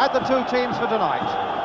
at the two teams for tonight.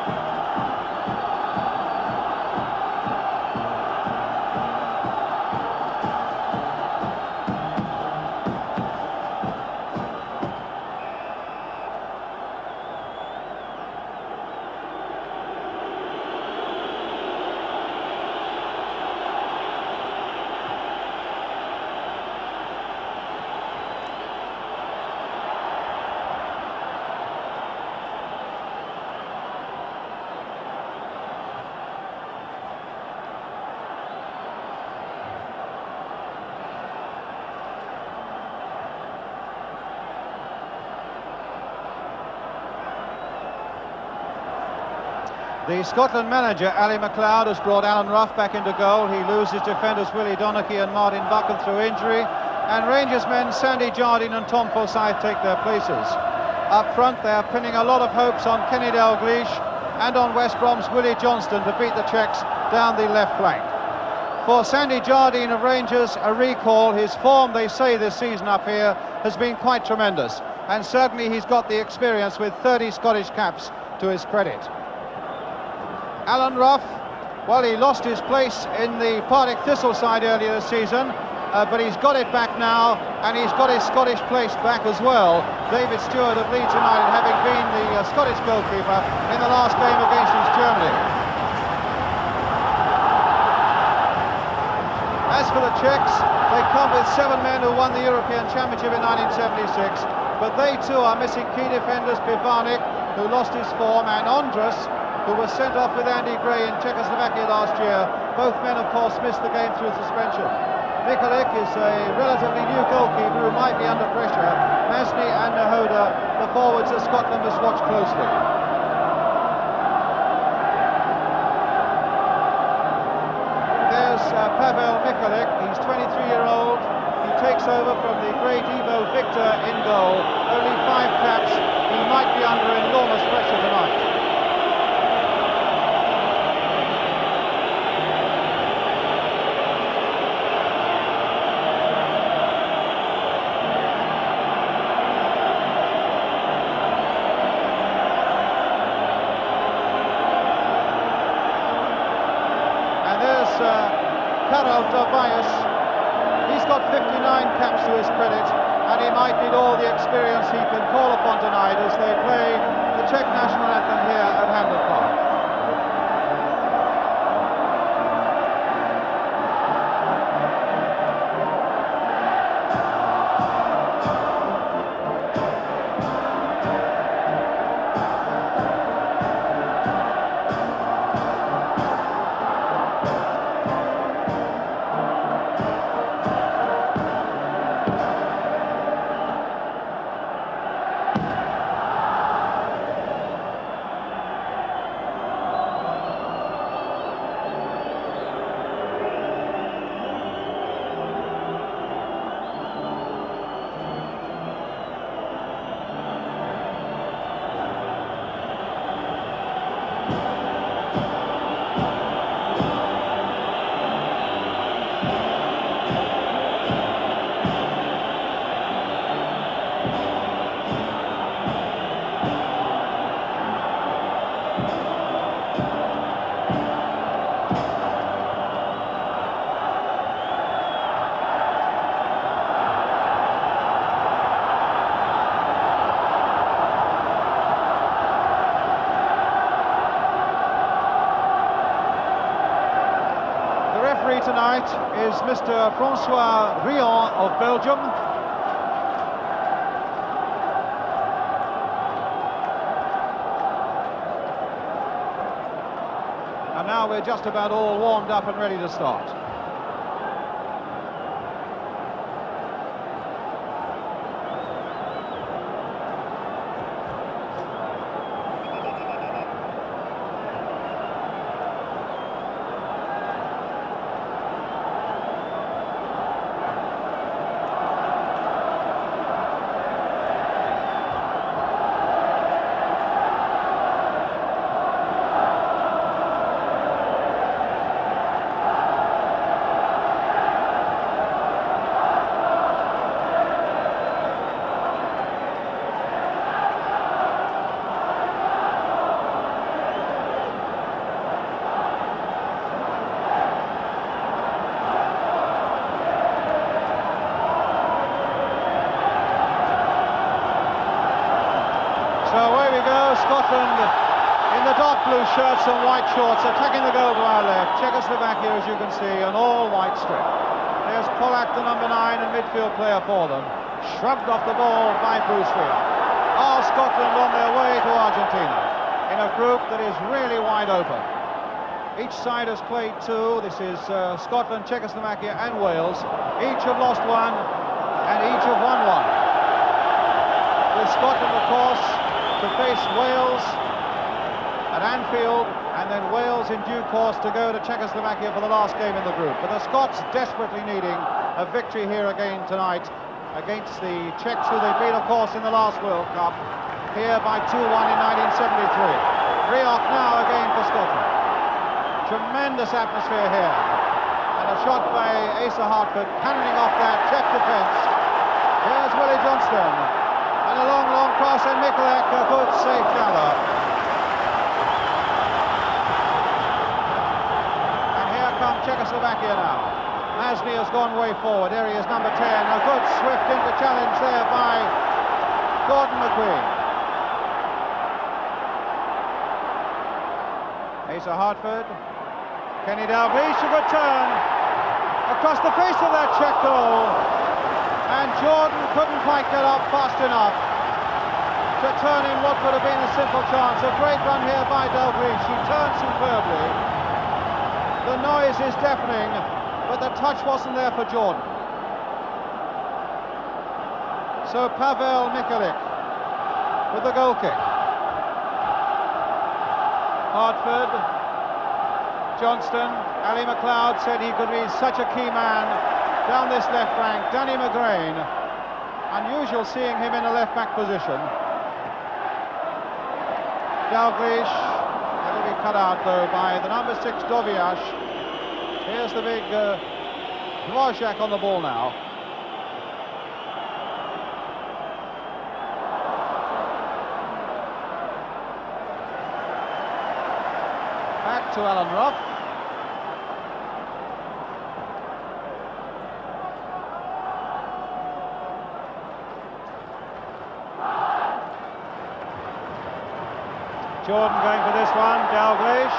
The Scotland manager, Ali MacLeod, has brought Alan Rough back into goal. He loses defenders Willie Donachie and Martin Buchan through injury. And Rangers men Sandy Jardine and Tom Forsyth take their places. Up front, they're pinning a lot of hopes on Kenny Dalglish and on West Brom's Willie Johnston to beat the Czechs down the left flank. For Sandy Jardine of Rangers, a recall. His form, they say, this season up here has been quite tremendous. And certainly he's got the experience with 30 Scottish caps to his credit. Alan Rough, well, he lost his place in the Partick Thistle side earlier this season, but he's got it back now, and he's got his Scottish place back as well. David Stewart of Leeds United, having been the Scottish goalkeeper in the last game against East Germany. As for the Czechs, they come with 7 men who won the European Championship in 1976, but they too are missing key defenders, Pivanik, who lost his form, and Ondras, who was sent off with Andy Gray in Czechoslovaquia last year. Both men, of course, missed the game through suspension. Mikulik is a relatively new goalkeeper who might be under pressure. Masny and Nahoda, the forwards that Scotland must watch closely. There's Pavel Mikulik. He's 23-year-old. He takes over from the great Ivo Victor in goal. Only 5 caps. He might be under enormous pressure tonight. Karol Tobias, he's got 59 caps to his credit, and he might need all the experience he can call upon tonight as they play the Czech national anthem here at Hampden Park. Tonight is Mr. Francois Rion of Belgium. And now we're just about all warmed up and ready to start. Scotland in the dark blue shirts and white shorts, attacking the goal to our left. Czechoslovakia, as you can see, an all-white strip. There's Polak, the number 9 and midfield player for them, shrugged off the ball by Bruce Field. Are Scotland on their way to Argentina in a group that is really wide open? Each side has played 2. This is Scotland, Czechoslovakia and Wales. Each have lost 1 and each have won 1. With Scotland, of course, to face Wales at Anfield, and then Wales in due course to go to Czechoslovakia for the last game in the group. But the Scots desperately needing a victory here again tonight against the Czechs, who they beat, of course, in the last World Cup, here by 2-1 in 1973. Rioch now again for Scotland. Tremendous atmosphere here. And a shot by Asa Hartford, cannoning off that Czech defence. Here's Willie Johnston. And a long, long cross, and Mikulek, a good safe gather. Czechoslovakia now. Masny has gone way forward. Here he is, number 10. A good swift into challenge there by Gordon McQueen. Asa Hartford. Kenny Dalglish, a good turn across the face of that Czech goal. And Jordan couldn't quite get up fast enough to turn in what would have been a simple chance. A great run here by Dalglish. He turned superbly. The noise is deafening, but the touch wasn't there for Jordan. So Pavel Mikulek with the goal kick. Hartford, Johnston, Ali McLeod said he could be such a key man down this left flank. Danny McGrain, unusual seeing him in a left back position. Dalglish, that'll be cut out though by the number 6 Doviash. Here's the big Dvorak on the ball now. Back to Alan Rough. Jordan going for this one. Dalglish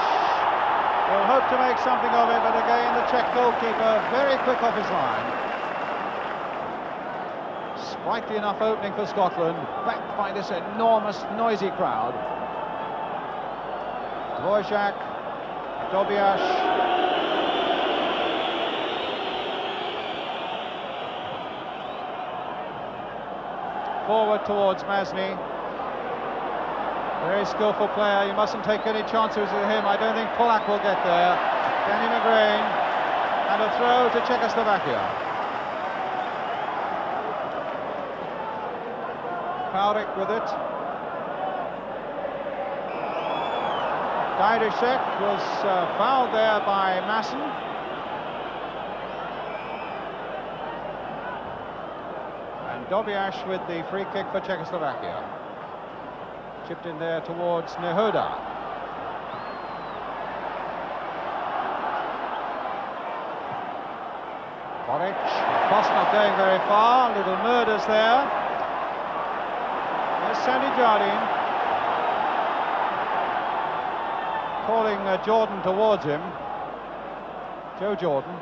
will hope to make something of it, but again the Czech goalkeeper very quick off his line. Sprightly enough opening for Scotland, backed by this enormous noisy crowd. Dvorak, Dobiash. Forward towards Masny. Very skillful player, you mustn't take any chances with him. I don't think Polak will get there. Danny McGrain, and a throw to Czechoslovakia. Paurik with it. Didishek was fouled there by Masson. And Dobiash with the free kick for Czechoslovakia. Chipped in there towards Nehoda. Boric, cross not going very far, little murders there. There's Sandy Jardine. Calling Jordan towards him. Joe Jordan.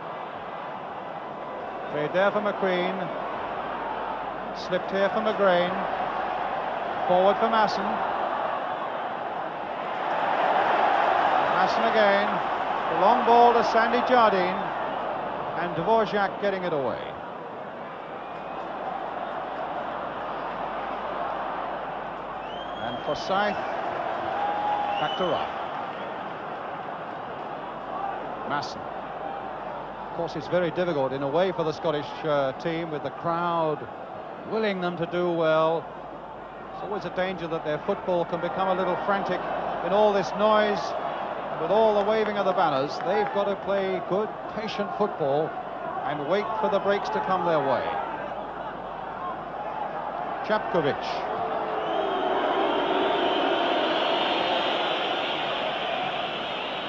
Played there for McQueen. Slipped here for McGrain. Forward for Masson. Masson again. The long ball to Sandy Jardine. And Dvorak getting it away. And Forsyth back to Ruff. Masson. Of course, it's very difficult in a way for the Scottish team with the crowd willing them to do well. There's always a danger that their football can become a little frantic in all this noise. With all the waving of the banners, they've got to play good, patient football and wait for the breaks to come their way. Chapkovic.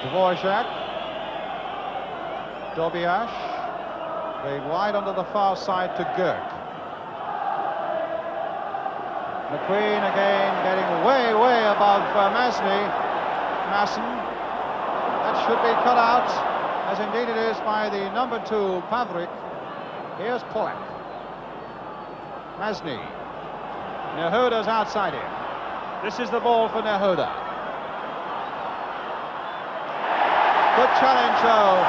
Dvorak. Dobiash. Played wide onto the far side to Girk. McQueen again getting way, way above Masson. That should be cut out, as indeed it is by the number 2, Pavrik. Here's Polak. Masny. Nehoda's outside him. This is the ball for Nehoda. Good challenge, though,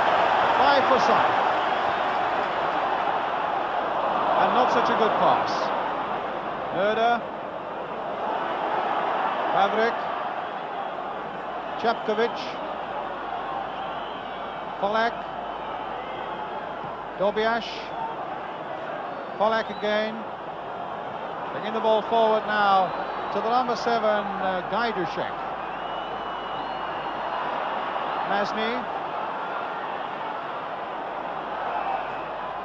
by Forsyth. And not such a good pass. Nehoda. Pavrik. Chepkovic. Polak. Dobiash. Polak again. Bringing the ball forward now to the number 7, Gajdušek. Masny.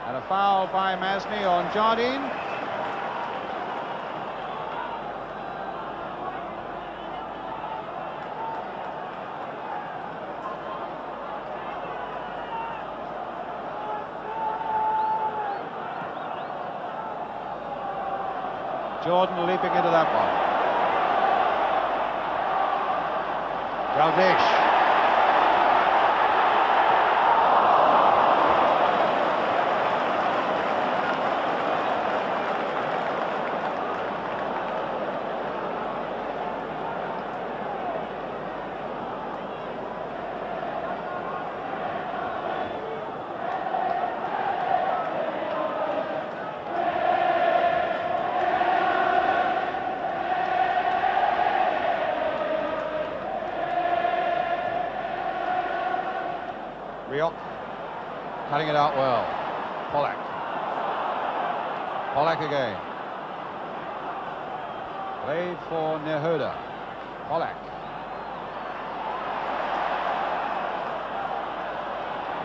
And a foul by Masny on Jardine. Jordan leaping into that one. Dalglish. Riok cutting it out well. Polak. Polak again. Played for Nehoda. Polak.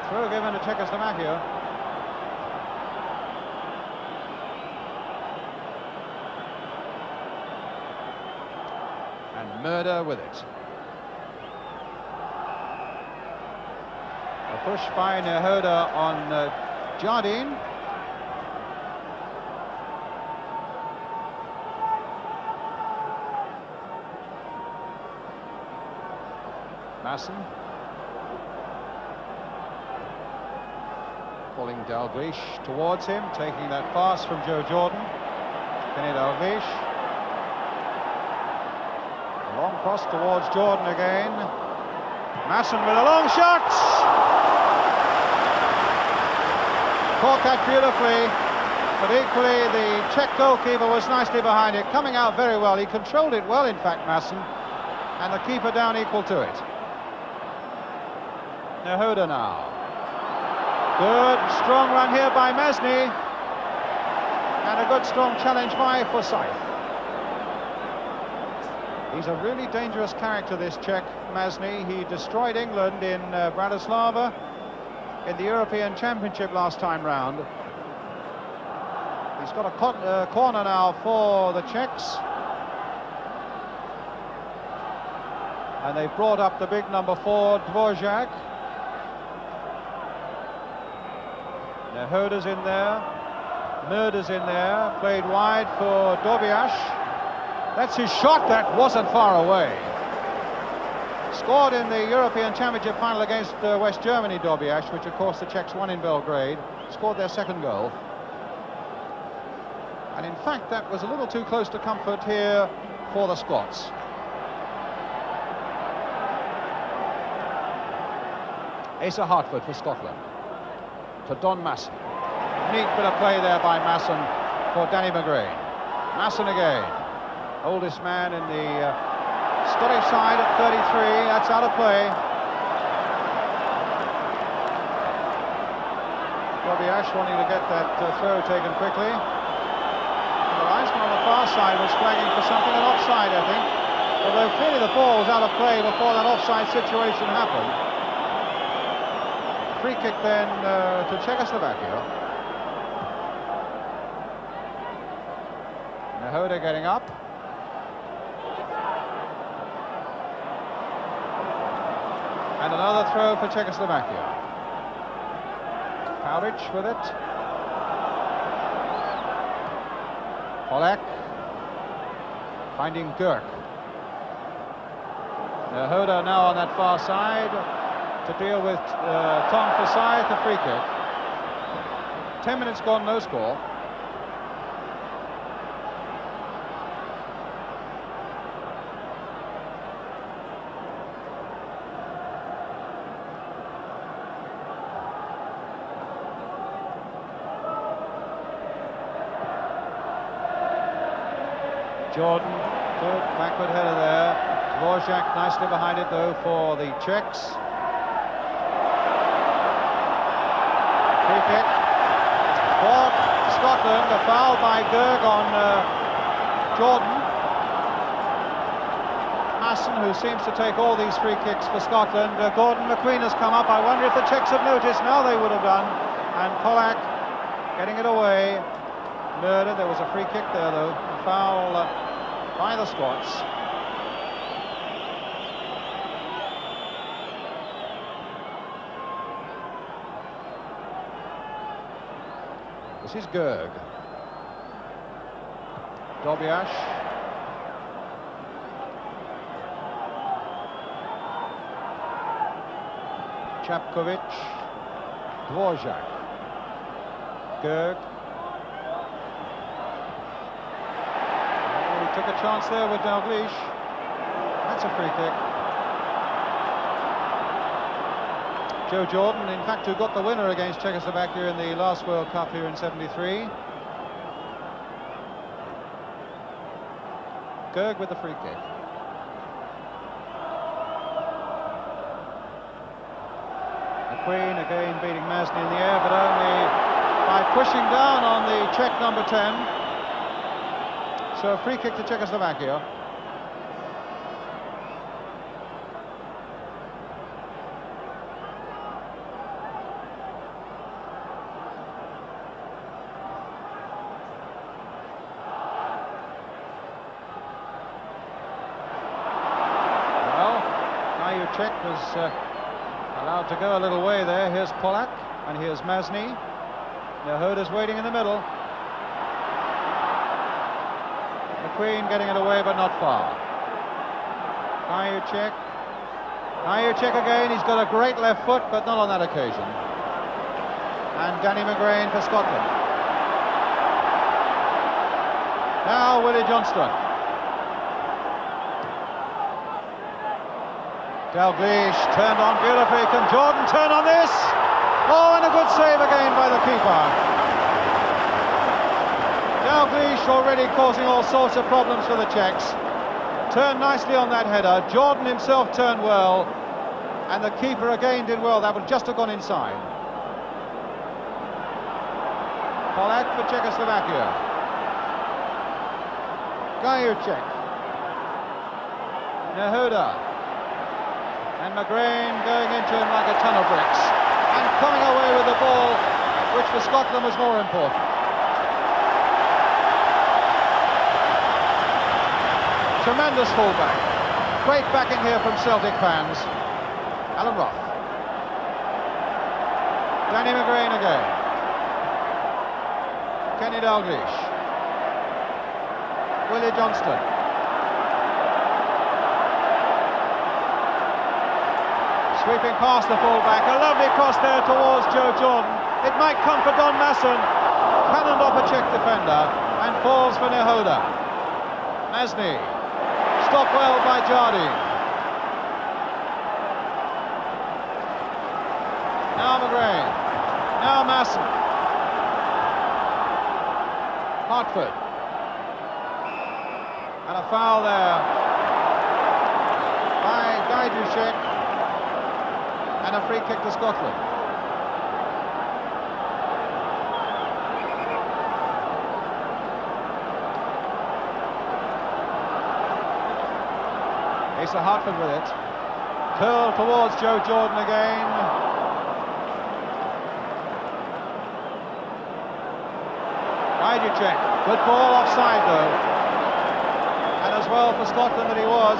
Throw given to Czechoslovaquia. And Murder with it. Push by Nehoda on Jardine. Masson. Calling Dalglish towards him, taking that pass from Joe Jordan. Kenny Dalglish. A long cross towards Jordan again. Masson with a long shot! Caught that beautifully, but equally the Czech goalkeeper was nicely behind it, coming out very well. He controlled it well, in fact, Masson, and the keeper down equal to it. Nehoda now. Good, strong run here by Masny, and a good, strong challenge by Forsyth. He's a really dangerous character, this Czech, Masny. He destroyed England in Bratislava in the European Championship last time round. He's got a corner now for the Czechs. And they've brought up the big number 4, Dvorak. Nehoda's in there. Murder's in there. Played wide for Dobiash. That's his shot. That wasn't far away. Scored in the European Championship final against West Germany, Dobiash, which of course the Czechs won in Belgrade. Scored their second goal. And in fact, that was a little too close to comfort here for the Scots. Asa Hartford for Scotland. To Don Masson. Neat bit of play there by Masson for Danny McGrain. Masson again. Oldest man in the Scottish side at 33, that's out of play. Bobby Ash wanting to get that throw taken quickly. And the linesman on the far side was flagging for something, an offside, I think. Although clearly the ball was out of play before that offside situation happened. Free kick then to Czechoslovakia. Nehoda getting up. And another throw for Czechoslovakia. Pauric with it. Polak finding Gurk. Hoda now on that far side to deal with Tom Forsyth, a free kick. 10 minutes gone, no score. Jordan, good backward header there. Dvorak nicely behind it though for the Czechs. Free kick for Scotland. A foul by Gerg on Jordan. Masson, who seems to take all these free kicks for Scotland. Gordon McQueen has come up. I wonder if the Czechs have noticed. Now they would have done. And Polak getting it away. Murder. There was a free kick there though. A foul by the Scots. This is Gerg. Dobiash. Chapkovic. Dvorak. Gerg. Took a chance there with Dalglish. That's a free kick. Joe Jordan, in fact, who got the winner against Czechoslovaquia in the last World Cup here in '73. Gerg with the free kick. McQueen again beating Masny in the air, but only by pushing down on the Czech number 10. So a free kick to Czechoslovaquia. Well, Czech was allowed to go a little way there. Here's Polak, and here's Masny. Now Hoda's waiting in the middle. McQueen getting it away, but not far. Czech again. He's got a great left foot, but not on that occasion. And Danny McGrain for Scotland. Now Willie Johnston. Dalglish turned on beautifully. Can Jordan turn on this? Oh, and a good save again by the keeper. Dalglish already causing all sorts of problems for the Czechs. Turned nicely on that header. Jordan himself turned well. And the keeper again did well. That would just have gone inside. Polak for Czechoslovakia. Gajurczyk. Nehoda. And McGrain going into him like a ton of bricks. And coming away with the ball, which for Scotland was more important. Tremendous fullback. Great backing here from Celtic fans. Alan Roth. Danny McGrain again. Kenny Dalglish. Willie Johnston. Sweeping past the fullback. A lovely cross there towards Joe Jordan. It might come for Don Masson. Cannoned off a Czech defender and falls for Nehoda. Masny. Stopped well by Jardine. Now McGrain. Now Masson. Hartford. And a foul there by Gajdušek. And a free kick to Scotland. Asa Hartford with it. Curl towards Joe Jordan again. Gajdušek. Good ball offside though. And as well for Scotland that he was.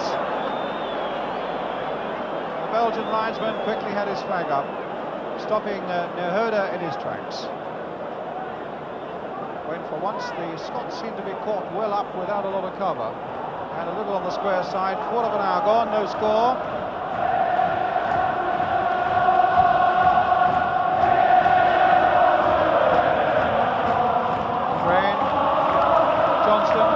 Belgian linesman quickly had his flag up, stopping Nehoda in his tracks. When for once the Scots seemed to be caught well up without a lot of cover. And a little on the square side, quarter of an hour gone, no score. Crane, Johnston.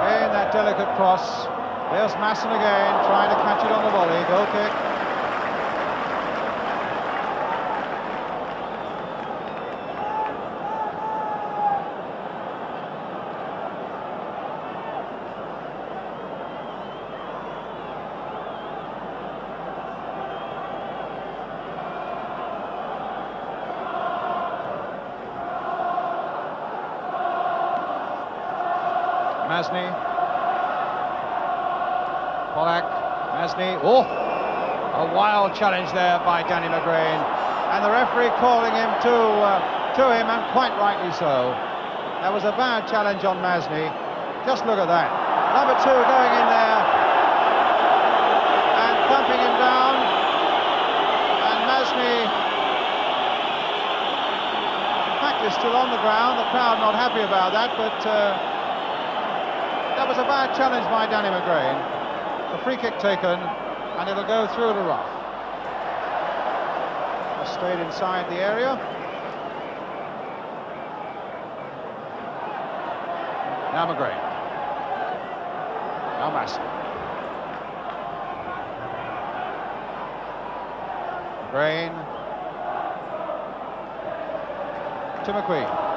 Again, that delicate cross. There's Masson again, trying to catch it on the volley. Goal kick. Masney, Pollack, Masney, oh, a wild challenge there by Danny McGrain, and the referee calling him to him, and quite rightly so. That was a bad challenge on Masney. Just look at that. Number 2 going in there and thumping him down, and Masney, in fact, is still on the ground. The crowd not happy about that, but that was a bad challenge by Danny McGrain. The free kick taken, and it'll go through the rough. Just stayed inside the area. Now McGrain. Now Masson. McGrain. To McQueen.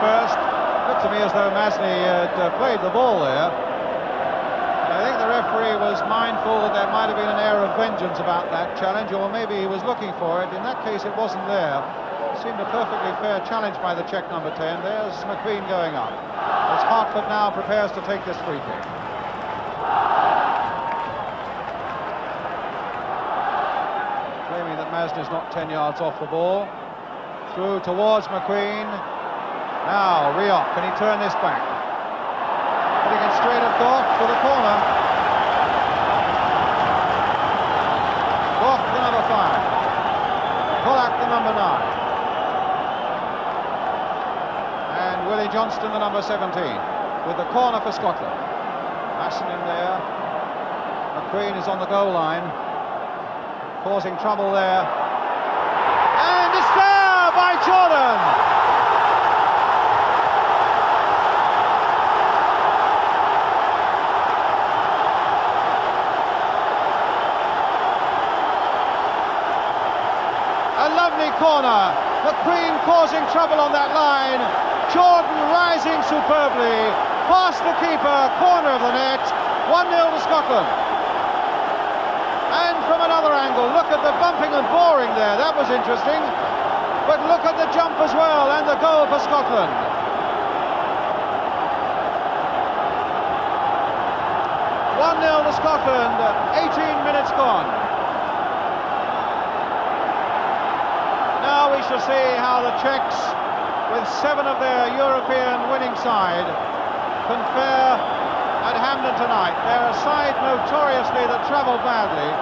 First, looked to me as though Masney had played the ball there. I think the referee was mindful that there might have been an air of vengeance about that challenge, or maybe he was looking for it. In that case, it wasn't there. It seemed a perfectly fair challenge by the Czech number 10. There's McQueen going up, as Hartford now prepares to take this free kick. Claiming that Masney's not 10 yards off the ball. Through towards McQueen. Now, Riop, can he turn this back? Putting it straight at Goff for the corner. Goff, the number 5. Pollack, the number 9. And Willie Johnston, the number 17, with the corner for Scotland. Masson in there. McQueen is on the goal line, causing trouble there. And it's there by Jordan! Corner, McQueen causing trouble on that line, Jordan rising superbly, past the keeper, corner of the net, 1-0 to Scotland. And from another angle, look at the bumping and boring there, that was interesting, but look at the jump as well, and the goal for Scotland. One 1-0 to Scotland, 18 minutes gone. Now we shall see how the Czechs, with 7 of their European winning side, can fare at Hampden tonight. They're a side notoriously that travel badly,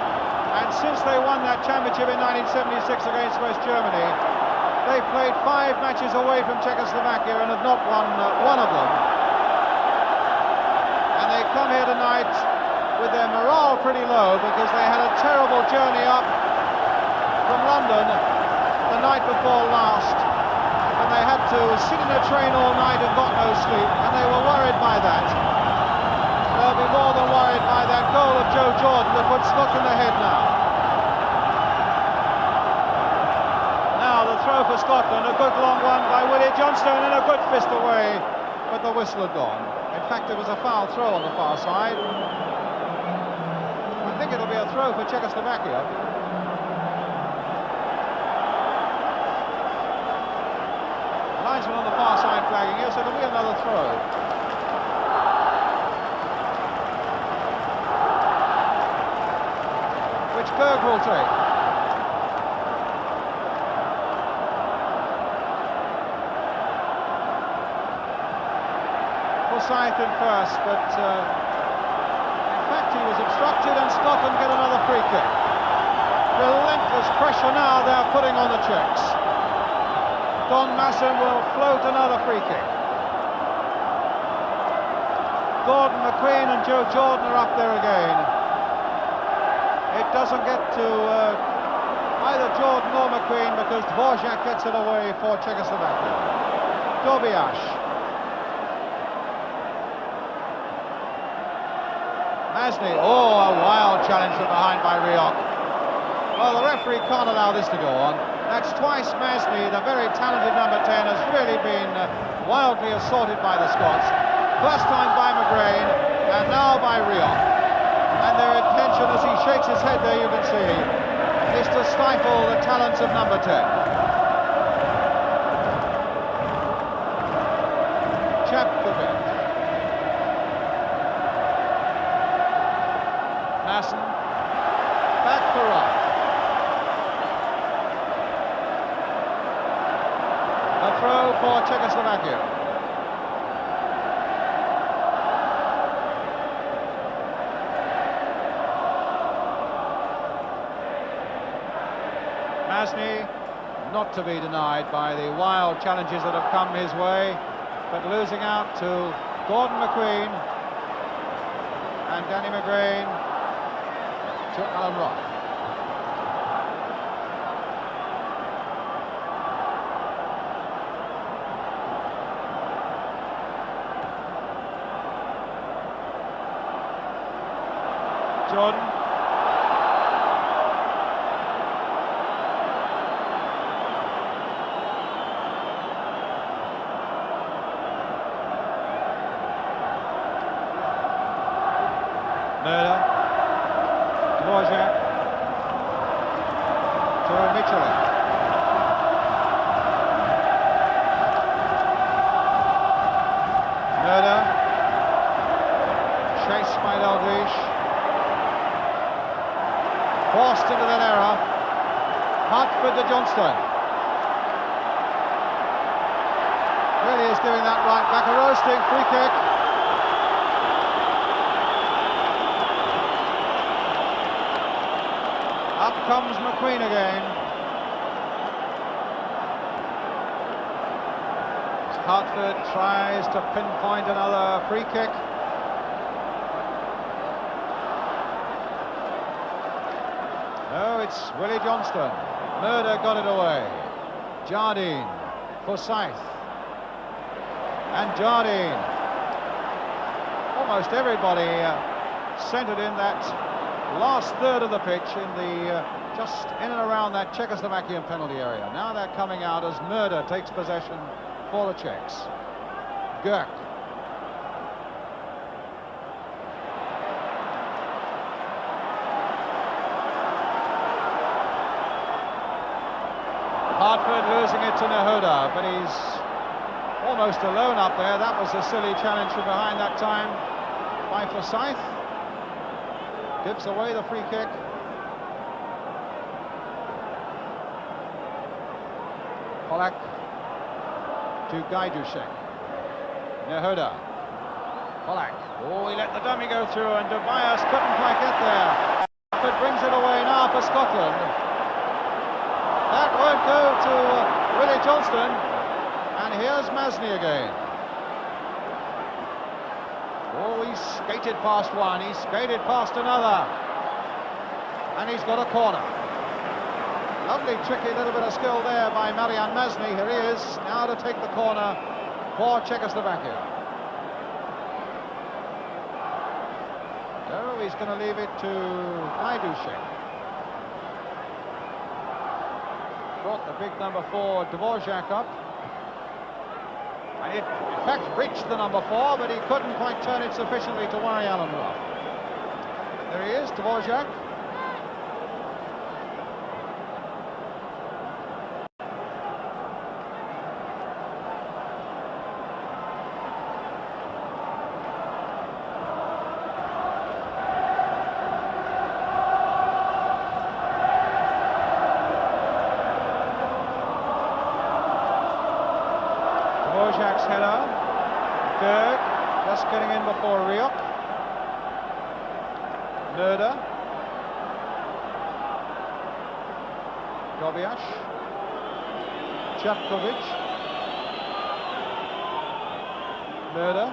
and since they won that championship in 1976 against West Germany, they've played 5 matches away from Czechoslovaquia and have not won one of them. And they come here tonight with their morale pretty low because they had a terrible journey up from London the night before last, and they had to sit in a train all night and got no sleep, and they were worried by that. They'll be more than worried by that goal of Joe Jordan that puts Scotland ahead now. Now the throw for Scotland, a good long one by Willie Johnston and a good fist away, but the whistle had gone. In fact, it was a foul throw on the far side. I think it'll be a throw for Czechoslovaquia. Linesman on the far side flagging, yes, it'll be another throw. Which Berg will take. For Forsyth in first, but in fact he was obstructed, and Scotland get another free kick. Relentless pressure now they're putting on the Czechs. Don Masson will float another free kick. Gordon McQueen and Joe Jordan are up there again. It doesn't get to either Jordan or McQueen because Dvorak gets it away for Czechoslovakia. Dobiash. Masny. Oh, a wild challenge from behind by Rioch. Well, the referee can't allow this to go on. That's twice Masny, the very talented number 10, has really been wildly assaulted by the Scots. First time by McGrain, and now by Rioch. And their intention, as he shakes his head there, you can see, is to stifle the talents of number 10. Chapkovic. Masson. Back for right. A throw for Czechoslovakia. Masny, not to be denied by the wild challenges that have come his way, but losing out to Gordon McQueen and Danny McGrain to Alan Rock. Jordan. Murder. Dvorak. To Michelin. Murder. Chased by Dalglish. Forced into that error. Hartford to Johnston. Really is giving that right back. A roasting free kick. Up comes McQueen again. Hartford tries to pinpoint another free kick. No, it's Willie Johnston. Murder got it away. Jardine. Forsyth. And Jardine. Almost everybody centred in that last third of the pitch, in the just in and around that Czechoslovakian penalty area. Now they're coming out as Murder takes possession for the Czechs. Gurk. Hartford losing it to Nehoda, but he's almost alone up there. That was a silly challenge from behind that time by Forsyth. Gives away the free kick. Polak to Gajdusek. Nehoda. Polak. Oh, he let the dummy go through, and Tobias couldn't quite get there. But brings it away now for Scotland. That won't go to Willie Johnston. And here's Masny again. Oh, he skated past one, he skated past another. And he's got a corner. Lovely, tricky little bit of skill there by Marian Masny. Here he is, now to take the corner for Czechoslovakia. No, he's going to leave it to Gajdusek. Brought the big number 4, Dvorak, up. And it, in fact, reached the number 4, but he couldn't quite turn it sufficiently to worry Alan Rock. There he is, Dvorak. Dvorak's header. Berg Just getting in before Riok. Nerda. Dobiash. Chapkovic. Nerda.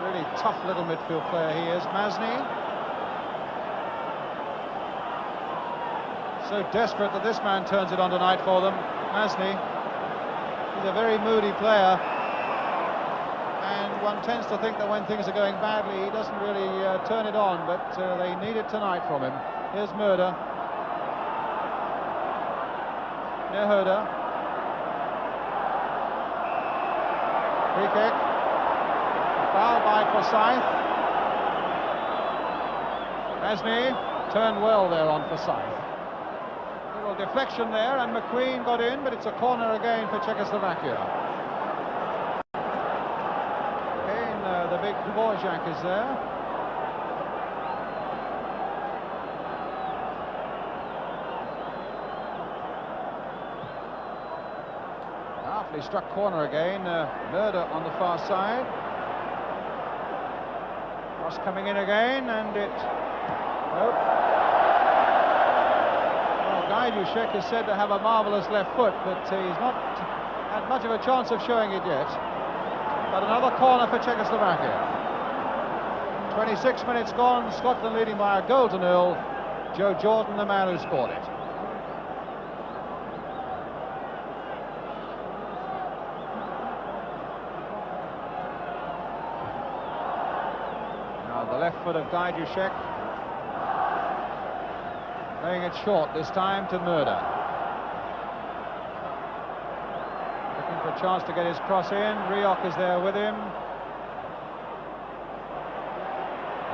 Really tough little midfield player he is. Masny. So desperate that this man turns it on tonight for them. Masny. He's a very moody player. And one tends to think that when things are going badly, he doesn't really turn it on, but they need it tonight from him. Here's Murder. Nehoda. Free kick. Foul by Forsyth. Masny turned well there on Forsyth. Little deflection there, and McQueen got in, but it's a corner again for Czechoslovakia. Again, the big Dvorak is there. He struck corner again. Murder on the far side. Cross coming in again, and it... Oh. Well, Gaidushek is said to have a marvellous left foot, but he's not had much of a chance of showing it yet. But another corner for Czechoslovakia. 26 minutes gone, Scotland leading by a goal to nil. Joe Jordan, the man who scored it. Left foot of Gaidushek, playing it short this time to Murder. Looking for a chance to get his cross in. Riok is there with him.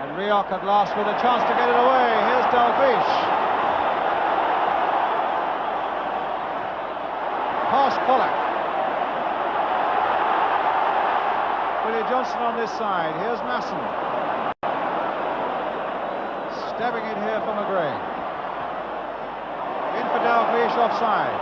And Riok at last with a chance to get it away. Here's Dalglish. Past Pollack. Willie Johnson on this side. Here's Masson. Stabbing it here for McGrain. In for Dalglish, offside.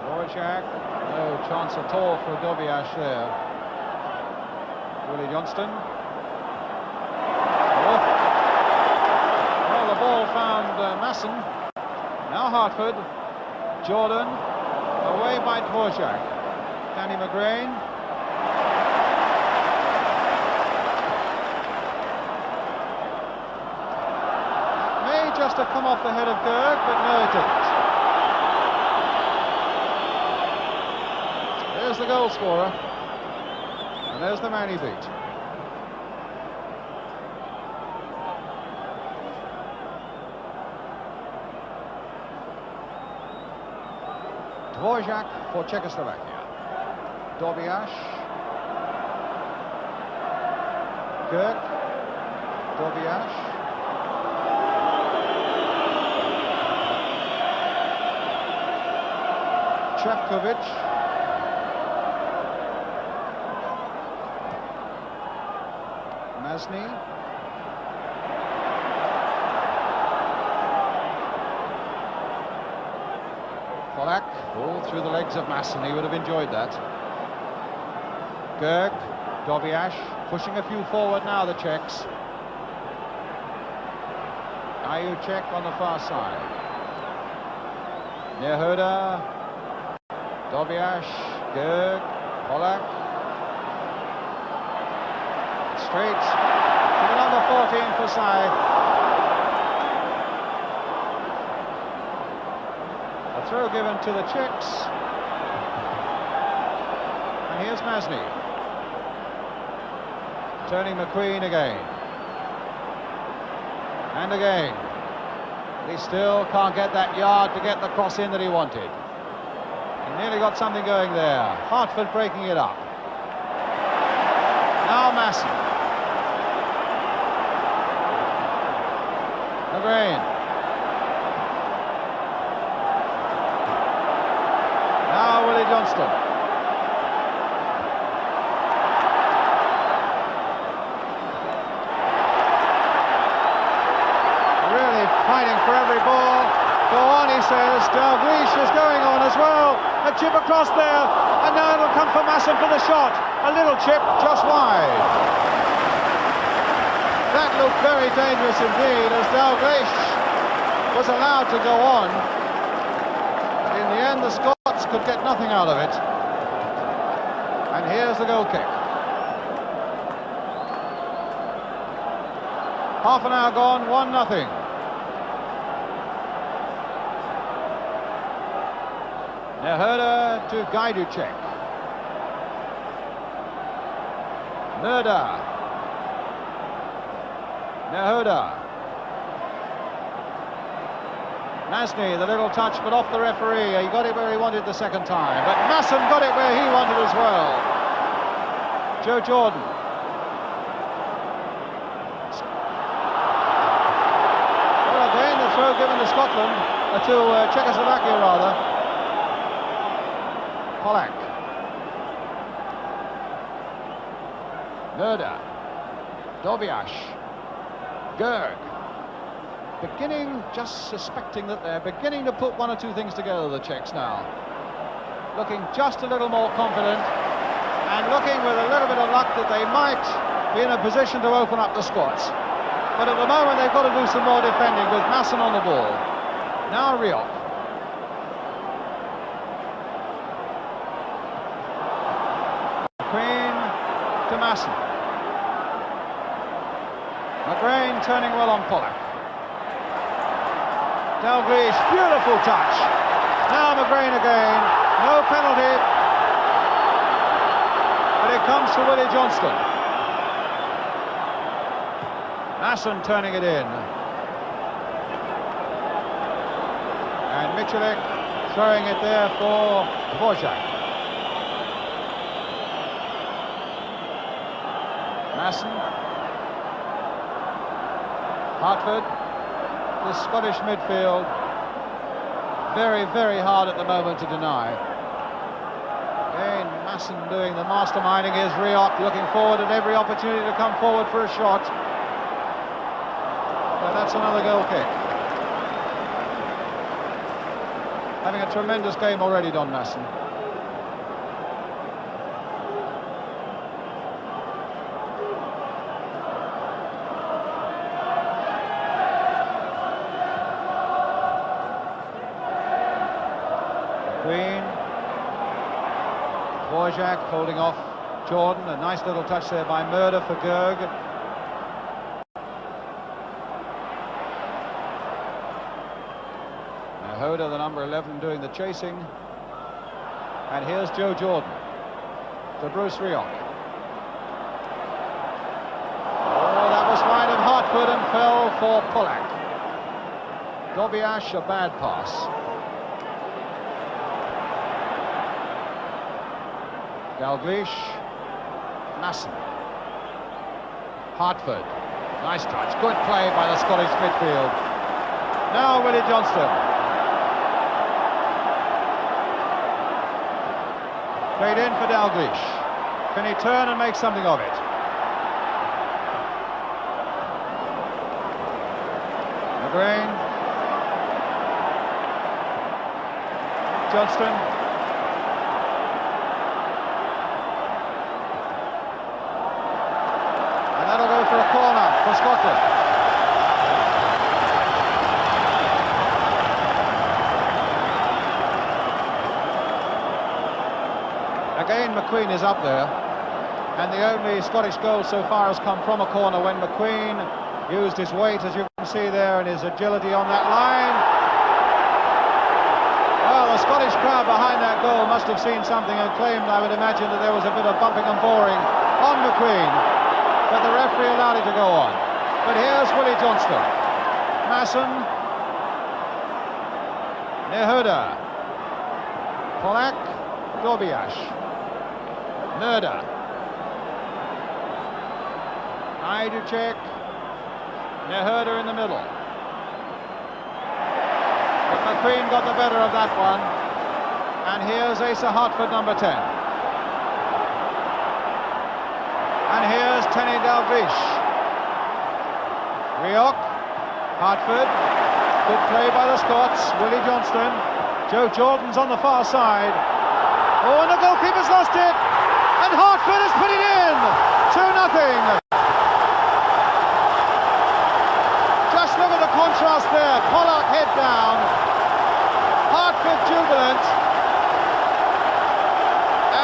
Dvorak, no chance at all for Dobiash there. Willie Johnston. Masson, now Hartford, Jordan, away by Dvorak. Danny McGrain. May just have come off the head of Gerg, but no it didn't. There's the goal scorer, and there's the man he beat. Dvorak for Czechoslovakia. Dobiash. Gerg. Dobiash. Chapkovic. Masny. Pollack, all through the legs of Masson. He would have enjoyed that. Gerg, Dobiash, pushing a few forward now, the Czechs. Gaidushek on the far side. Nehoda, Dobiash, Gerg, Pollack. Straight to the number 14 for Forsyth. Throw given to the Czechs. And here's Masny. Turning McQueen again. And again. But he still can't get that yard to get the cross in that he wanted. He nearly got something going there. Hartford breaking it up. Now Masson. McGrain. Now Willie Johnston. says. Dalglish is going on as well. A chip across there, and now it'll come for Masson for the shot. A little chip just wide. That looked very dangerous indeed, as Dalglish was allowed to go on. In the end, the Scots could get nothing out of it. And here's the goal kick. Half an hour gone, 1-0. Neherda to Gajducek. Murda. Neherda. Masny, the little touch, but off the referee. He got it where he wanted the second time, but Masson got it where he wanted as well. Joe Jordan. Well, again, the throw given to Scotland, to Czechoslovaquia rather. Polak. Murda. Dobiash. Gerg. Beginning, just suspecting that they're beginning to put one or two things together, the Czechs now. Looking just a little more confident, and looking with a little bit of luck that they might be in a position to open up the Scots. But at the moment they've got to do some more defending with Masson on the ball. Now Rioch. Queen to Masson. McGrain turning well on Polak. Dalglish, beautiful touch. Now McGrain again, no penalty. But it comes to Willie Johnston. Masson turning it in. And Michalek throwing it there for Dvorak. Masson. Hartford. The Scottish midfield, very, very hard at the moment to deny. Again, Masson doing the masterminding. Here's Rioch looking forward at every opportunity to come forward for a shot. But that's another goal kick. Having a tremendous game already, Don Masson. Queen. Dvorak holding off Jordan. A nice little touch there by Murda for Gerg. Neherda, the number 11, doing the chasing. And here's Joe Jordan to Bruce Rioch. Oh, that was wide of Hartford and fell for Polak. Dobiash, a bad pass. Dalglish, Masson, Hartford, nice touch, good play by the Scottish midfield. Now Willie Johnston. Played in for Dalglish. Can he turn and make something of it? McGrain. Johnston. That'll go for a corner for Scotland. Again, McQueen is up there, and the only Scottish goal so far has come from a corner when McQueen used his weight, as you can see there, and his agility on that line. Well, the Scottish crowd behind that goal must have seen something and claimed, I would imagine, that there was a bit of bumping and boring on McQueen. But the referee allowed it to go on. But here's Willie Johnston. Masson. Neherda. Polak. Dobiash. Murda. Gajducek. Neherda in the middle. But McQueen got the better of that one. And here's Asa Hartford, number 10. And here's Tenny Dalglish. Rioch, Hartford, Good play by the Scots. Willie Johnston. Joe Jordan's on the far side. Oh, and the goalkeeper's lost it. And Hartford has put it in. 2-0. Just look at the contrast there. Pollock head down. Hartford jubilant.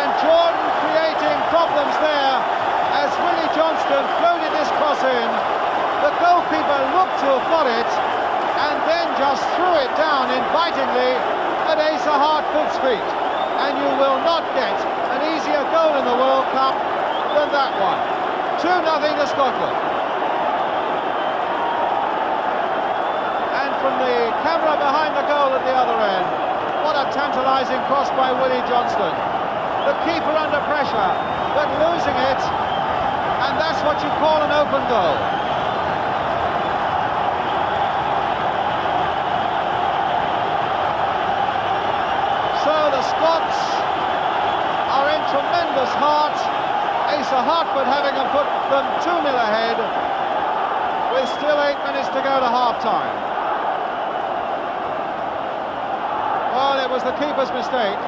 And Jordan creating problems there as Willie Johnston floated this cross in. The goalkeeper looked to have got it and then just threw it down invitingly at Asa Hartford's feet. And you will not get an easier goal in the World Cup than that one. 2-0 to Scotland. And from the camera behind the goal at the other end, what a tantalising cross by Willie Johnston. The keeper under pressure, but losing it, and that's what you call an open goal. So the Scots are in tremendous heart. Asa Hartford having put them 2-0 ahead with still 8 minutes to go to half-time. Well, it was the keeper's mistake.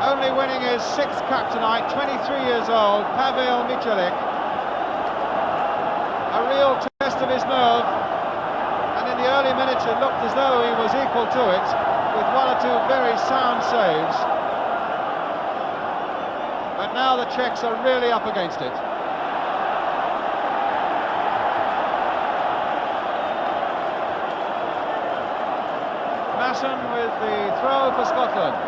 Only winning his 6th cap tonight, 23 years old, Pavel Michalek. A real test of his nerve. And in the early minutes it looked as though he was equal to it, with 1 or 2 very sound saves. But now the Czechs are really up against it. Masson with the throw for Scotland.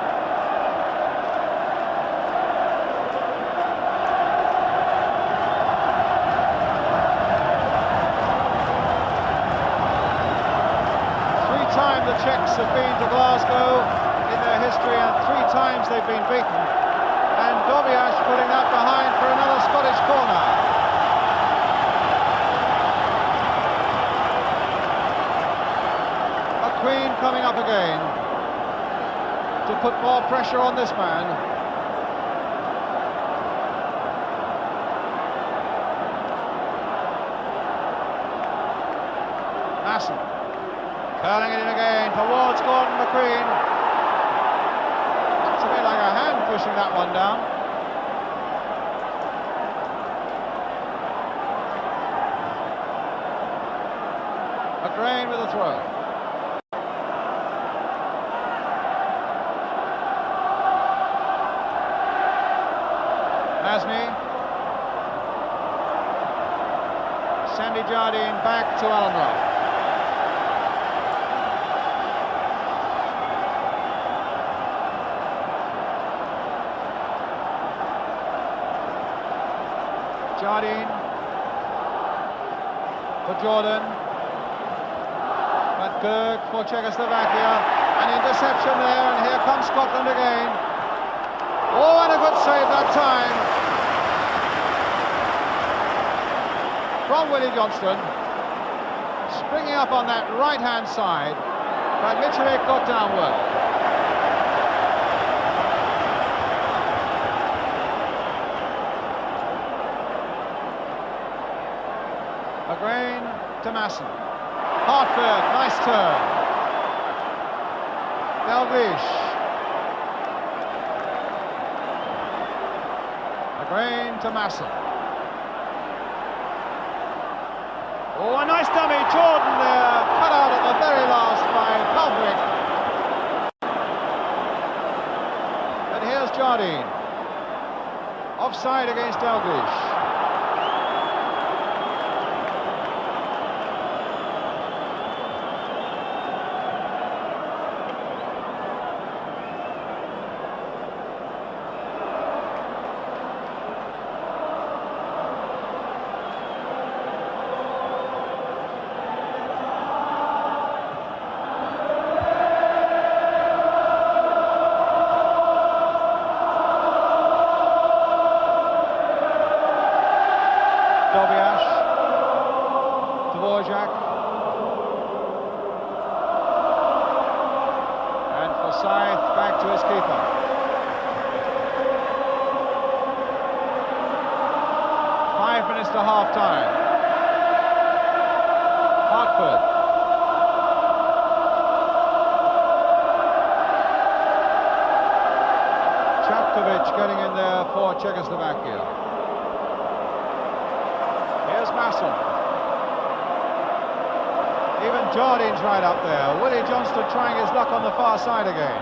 The Czechs have been to Glasgow in their history, and 3 times they've been beaten. And Dobiash putting that behind for another Scottish corner. A Queen coming up again to put more pressure on this man. Masson. Curling it in again towards Gordon McQueen. Looks a bit like a hand pushing that one down. McQueen with a throw. Nasny. Sandy Jardine back to Alan Roth. Jardine for Jordan, but Berg for Czechoslovakia, an interception there, and here comes Scotland again. Oh, and a good save that time from Willie Johnston, springing up on that right-hand side, but Michalek got down well. McGrain to Masson. Hartford, nice turn. Dalglish. McGrain to Masson. Oh, a nice dummy. Jordan there, cut out at the very last by Pavlik. But here's Jardine. Offside against Dalglish. Dobiash, Dvorak, and Forsyth back to his keeper. Five minutes to half-time. Hartford. Getting in there for Czechoslovakia. Here's Masson. Even Jardin's right up there. Willie Johnston trying his luck on the far side again.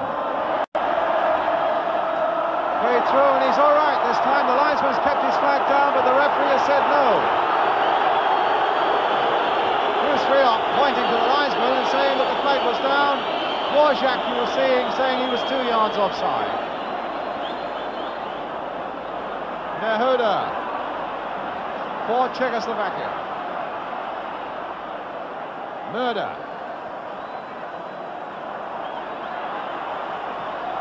Way through, and he's all right this time. The linesman's kept his flag down, but the referee has said no. Bruce Rioch pointing to the linesman and saying that the flag was down. Dvorak, you were seeing, saying he was 2 yards offside. Nehoda for Czechoslovakia. Murder.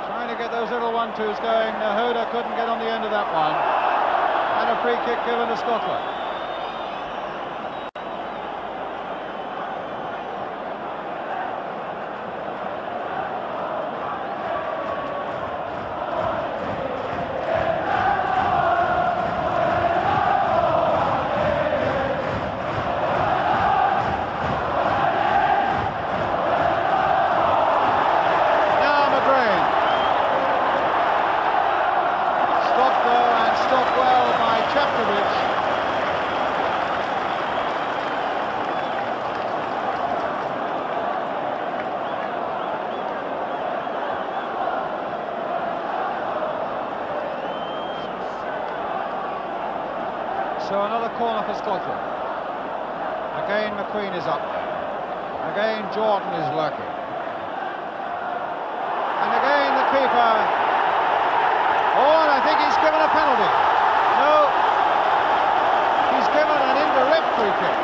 Trying to get those little 1-2s going. Nehoda couldn't get on the end of that one. And a free kick given to Scotland. So another corner for Scotland. Again, McQueen is up there. Again, Jordan is lurking. And again, the keeper. Oh, and I think he's given a penalty. No. He's given an indirect free kick.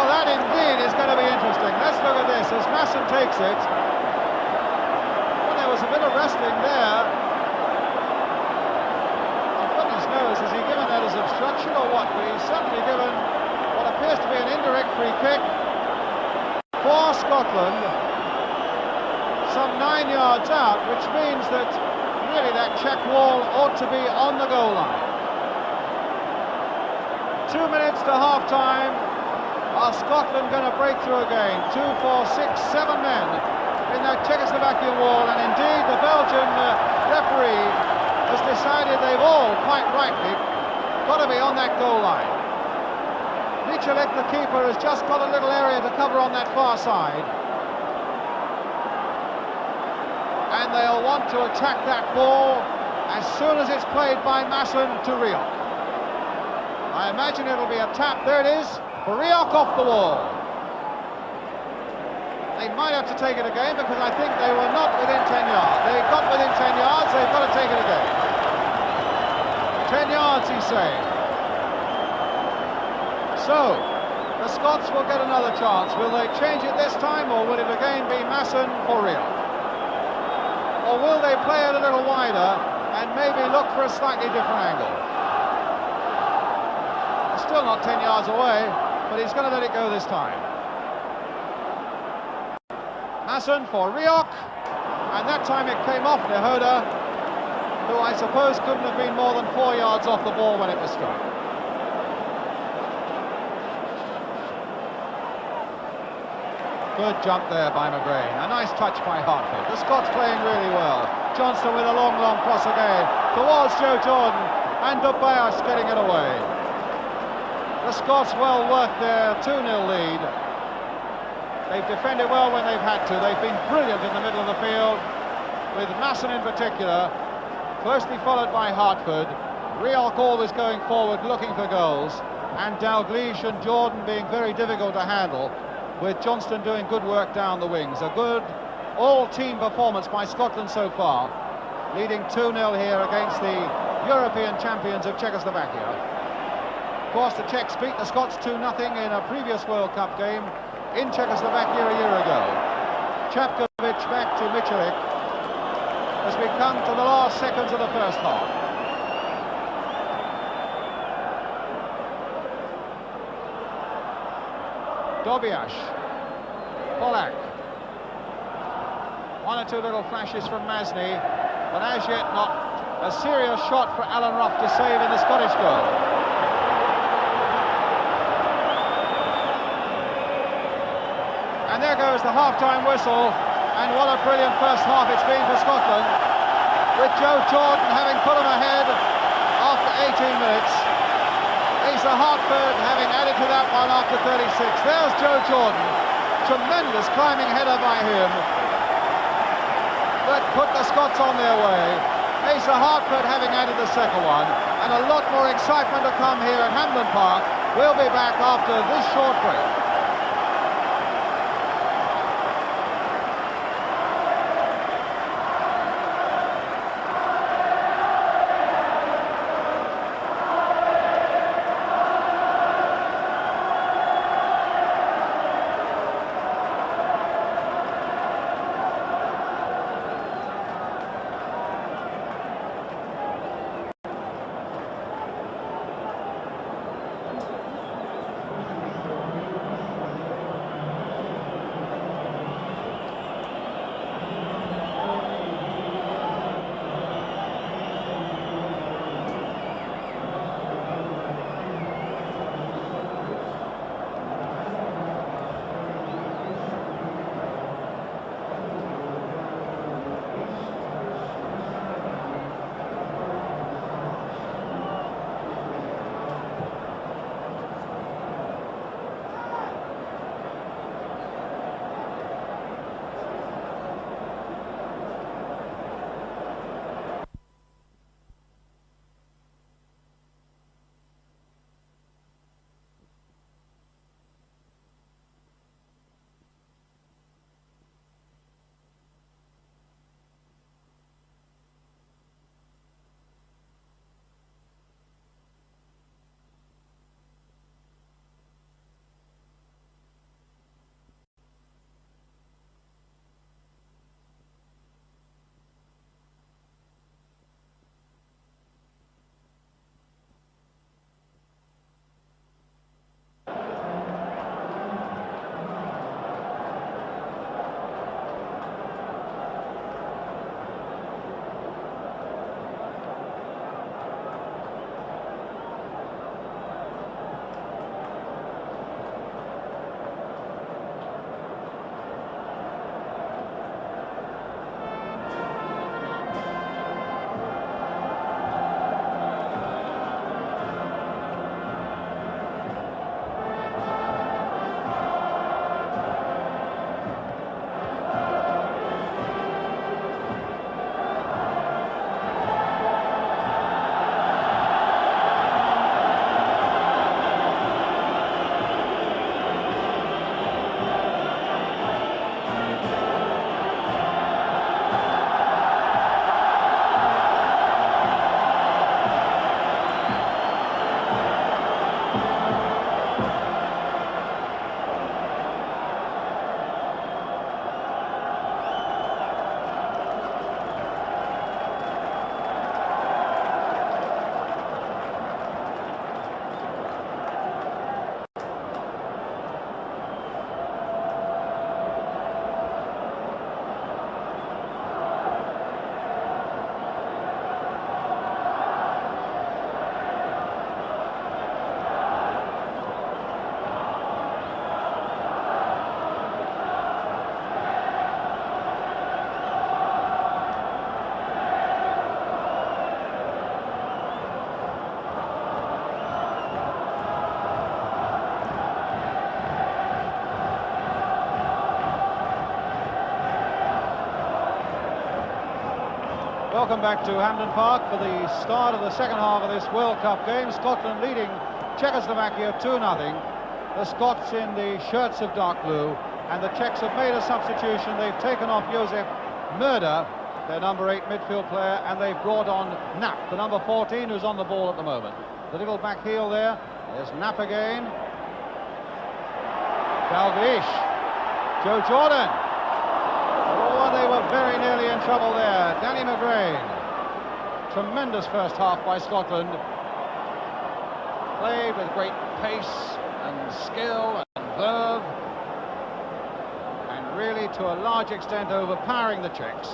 Well, that indeed is going to be interesting. Let's look at this as Masson takes it. Well, there was a bit of wrestling there. Has he given that as obstruction or what? But he's certainly given what appears to be an indirect free kick for Scotland, some 9 yards out, which means that really that Czech wall ought to be on the goal line. 2 minutes to half-time. Are Scotland going to break through again? 2, 4, 6, 7 men in that Czechoslovakian wall, and indeed the Belgian referee has decided they've all, quite rightly, got to be on that goal line. Michalik, the keeper, has just got a little area to cover on that far side. And they'll want to attack that ball as soon as it's played by Masson to Rioch. I imagine it'll be a tap. There it is, for Rioch off the wall. They might have to take it again because I think they were not within 10 yards. They got within 10 yards, they've got to take it again. 10 yards, he's saying. So, the Scots will get another chance. Will they change it this time, or will it again be Masson for Rioch? Or will they play it a little wider and maybe look for a slightly different angle? It's still not 10 yards away, but he's going to let it go this time. Masson for Rioch, and that time it came off Nehoda, who I suppose couldn't have been more than 4 yards off the ball when it was struck. Good jump there by McGrain, a nice touch by Hartford. The Scots playing really well. Johnston with a long cross again towards Joe Jordan, and Dvorak getting it away. The Scots well worth their 2-0 lead. They've defended well when they've had to. They've been brilliant in the middle of the field, with Masson in particular, closely followed by Hartford. Rioch always going forward looking for goals, and Dalglish and Jordan being very difficult to handle, with Johnston doing good work down the wings. A good all-team performance by Scotland so far, leading 2-0 here against the European champions of Czechoslovakia. Of course, the Czechs beat the Scots 2-0 in a previous World Cup game in Czechoslovakia a year ago. Čapkovič back to Michalik as we come to the last seconds of the first half. Dobiash, Polak. One or two little flashes from Masny, but as yet not a serious shot for Alan Rough to save in the Scottish goal. And there goes the half-time whistle, and what a brilliant first half it's been for Scotland, with Joe Jordan having put them ahead after 18 minutes. Asa Hartford having added to that one after 36. There's Joe Jordan, tremendous climbing header by him that put the Scots on their way. Asa Hartford having added the second one, and a lot more excitement to come here at Hampden Park. We'll be back after this short break. Welcome back to Hampden Park for the start of the second half of this World Cup game. Scotland leading Czechoslovaquia 2-0. The Scots in the shirts of dark blue, and the Czechs have made a substitution. They've taken off Josef Murder, their number 8 midfield player, and they've brought on Knapp, the number 14, who's on the ball at the moment. The little back heel there. There's Knapp again. Dalglish. Joe Jordan. Oh, they were very nearly in trouble there. Danny McGrain. Tremendous first half by Scotland. Played with great pace and skill and verve, and really to a large extent overpowering the Czechs,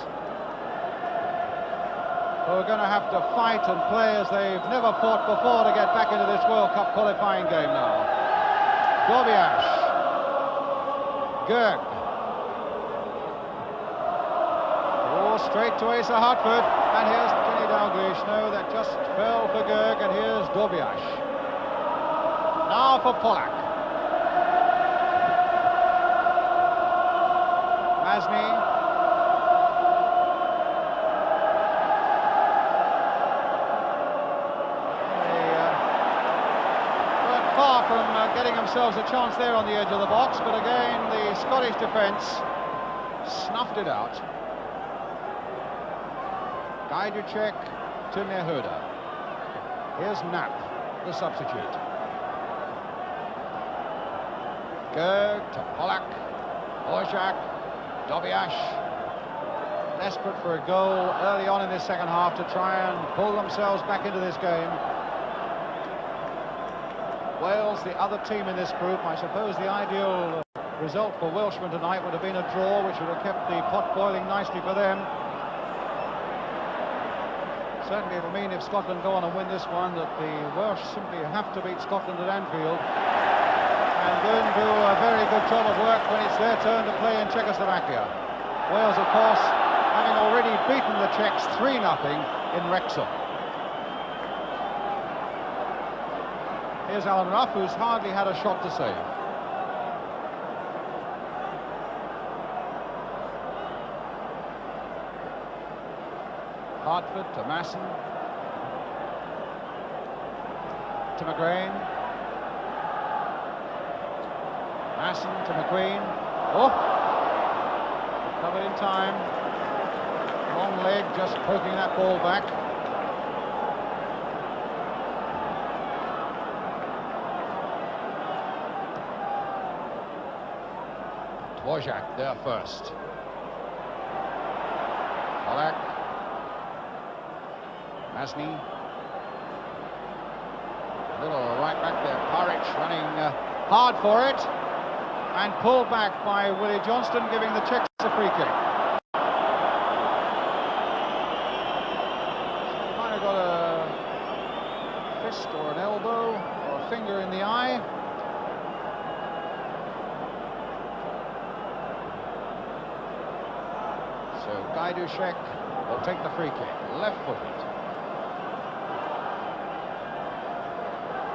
who are going to have to fight and play as they've never fought before to get back into this World Cup qualifying game now. Gorbiash. Gerg. Oh, straight to Asa Hartford. And here's Kenny Dalglish. No, that just fell for Gerg. And here's Dobiash. Now for Pollack. Masny. Far from getting themselves a chance there on the edge of the box, but again the Scottish defence snuffed it out. Gajducek to Nehuda. Here's Knapp, the substitute. Gerg to Pollack, Borzak, Dobiash. Desperate for a goal early on in this second half to try and pull themselves back into this game. Wales, the other team in this group. I suppose the ideal result for Welshmen tonight would have been a draw, which would have kept the pot boiling nicely for them. Certainly it'll mean if Scotland go on and win this one that the Welsh simply have to beat Scotland at Anfield and then do a very good job of work when it's their turn to play in Czechoslovakia. Wales, of course, having already beaten the Czechs 3-0 in Wrexham. Here's Alan Rough, who's hardly had a shot to save. Hartford to Masson. To McGrain. Masson to McQueen. Oh! Covered in time. Long leg just poking that ball back. Borzak there first. Pollack. Masny. A little right back there. Paric running hard for it. And pulled back by Willie Johnston, giving the Czechs a free kick. So he might have got a fist or an elbow or a finger in the eye. So Gajducek will take the free kick, left-footed.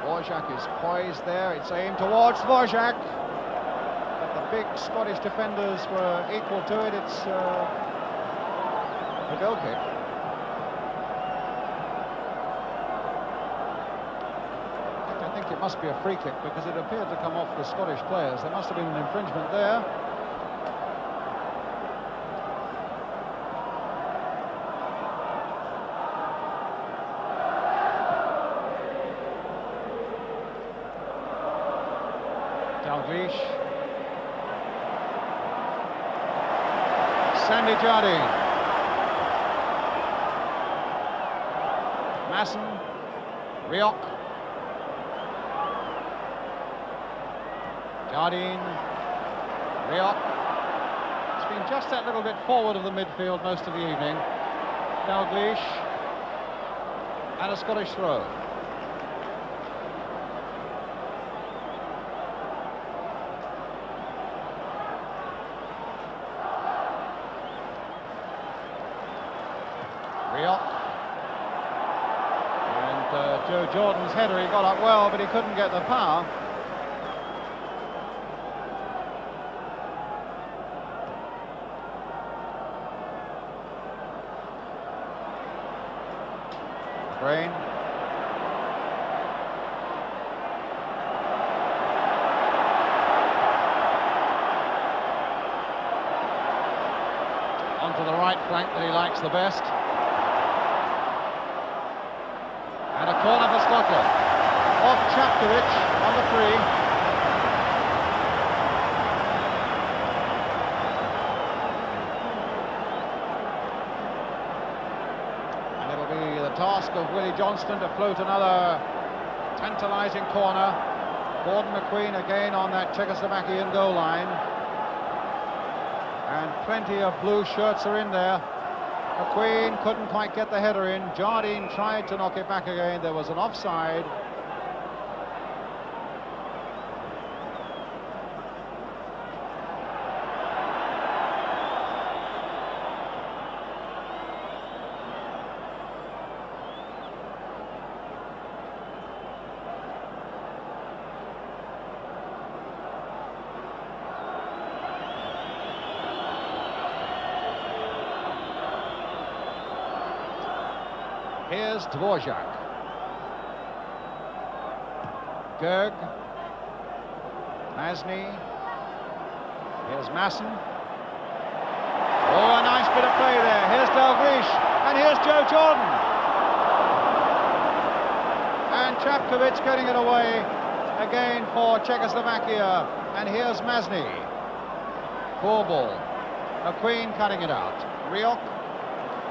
Borzak is poised there, it's aimed towards Borzak. But the big Scottish defenders were equal to it, it's a goal kick. I think it must be a free kick because it appeared to come off the Scottish players. There must have been an infringement there. Dalglish. Sandy Jardine. Masson. Rioch. Jardine. Rioch. It's been just that little bit forward of the midfield most of the evening. Dalglish. And a Scottish throw. And Joe Jordan's header, he got up well, but he couldn't get the power. Brain. Onto the right flank that he likes the best. And a corner for Scotland. Off Chapkovich on the free. And it'll be the task of Willie Johnston to float another tantalising corner. Gordon McQueen again on that Czechoslovakian goal line. And plenty of blue shirts are in there. McQueen couldn't quite get the header in. Jardine tried to knock it back again. There was an offside. Here's Dvorak. Gerg. Masny. Here's Masson. Oh, a nice bit of play there. Here's Dalglish. And here's Joe Jordan. And Chapkovich getting it away again for Czechoslovakia. And here's Masny. Poor ball. McQueen cutting it out. Rioch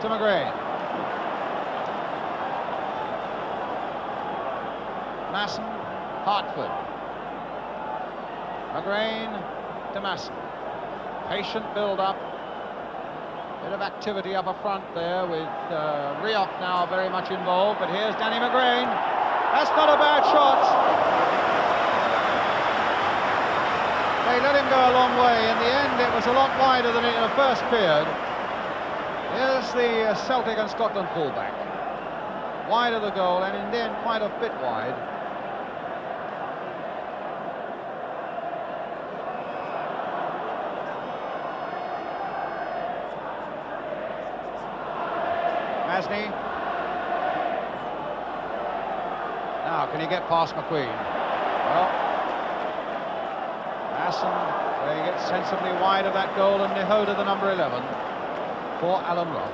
to McGrain. Masson, Hartford. McGrain to Masson. Patient build-up. Bit of activity up front there with Rioch now very much involved. But here's Danny McGrain. That's not a bad shot. They let him go a long way. In the end, it was a lot wider than in the first period. Here's the Celtic and Scotland fullback. Wide of the goal, and in the end, quite a bit wide. Masny. Now, can he get past McQueen? Well, Masson playing it sensibly wide of that goal, and Nehoda, the number 11, for Alan Roth.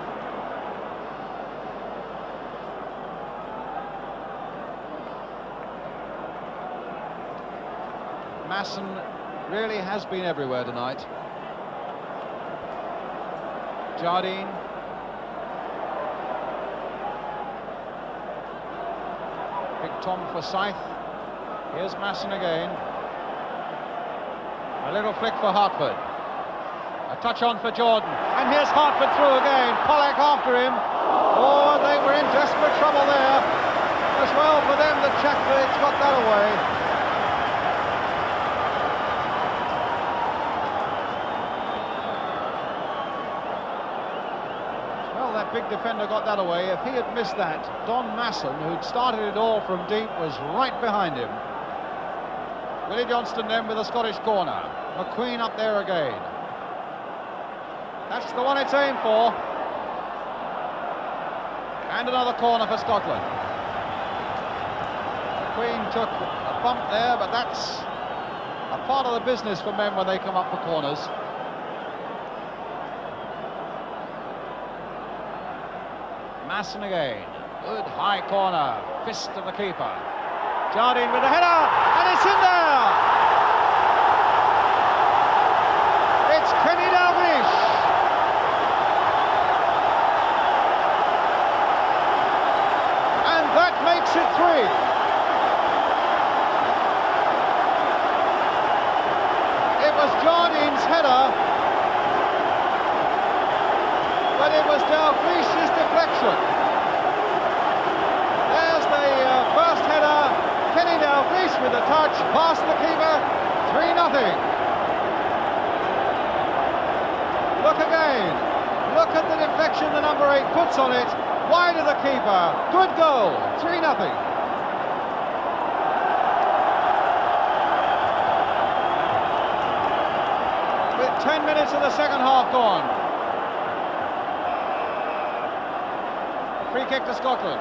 Masson really has been everywhere tonight. Jardine. Big Tom for Scythe. Here's Masson again. A little flick for Hartford. A touch on for Jordan. And here's Hartford through again. Pollack after him. Oh, they were in desperate trouble there. As well for them that Chapkovich got that away. Well, that big defender got that away. If he had missed that, Don Masson, who'd started it all from deep, was right behind him. Willie Johnston then with a Scottish corner. McQueen up there again. That's the one it's aimed for. And another corner for Scotland. McQueen took a bump there, but that's a part of the business for men when they come up for corners. Masson again. Good high corner. Fist of the keeper. Jardine with the header, and it's in there! It's Kenny Dalglish. And that makes it 3. It was Jardine's header, but it was Dalglish's deflection. There's the first header. Kenny Dalglish with a touch, past the keeper, 3-0. Look again, look at the deflection the number 8 puts on it, wide of the keeper, good goal, 3-0. With 10 minutes of the second half gone. Free kick to Scotland.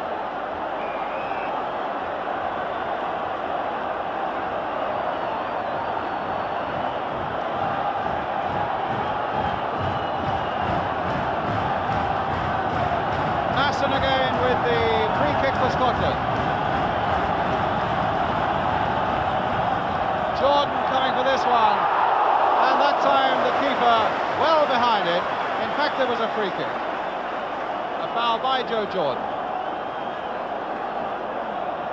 Again with the free kick for Scotland. Jordan coming for this one, and that time the keeper well behind it. In fact, there was a free kick. A foul by Joe Jordan.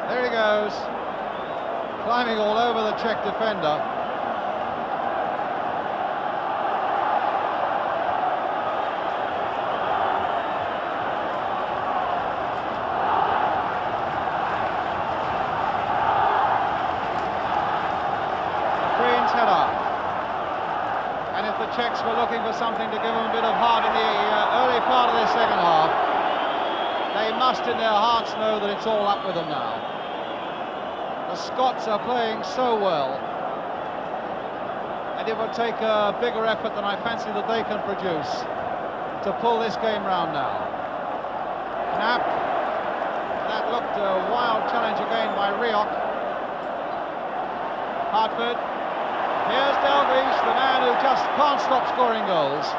There he goes, climbing all over the Czech defender. Czechs were looking for something to give them a bit of heart in the early part of this second half. They must in their hearts know that it's all up with them now. The Scots are playing so well, and it will take a bigger effort than I fancy that they can produce to pull this game round now. Knapp, looked a wild challenge again by Rioch. Hartford. Here's Dalglish, the man who just can't stop scoring goals.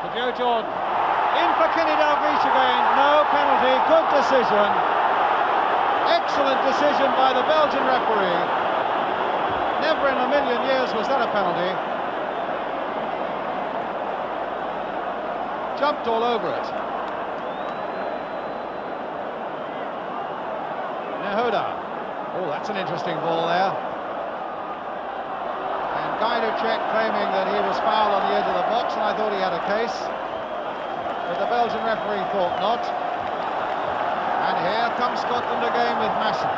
To Joe Jordan. In for Kenny Dalglish again. No penalty. Good decision. Excellent decision by the Belgian referee. Never in a million years was that a penalty. Jumped all over it. Nehoda. Oh, that's an interesting ball there. And Gajdusek claiming that he was fouled on the edge of the box, and I thought he had a case. But the Belgian referee thought not. And here comes Scotland again with Masson.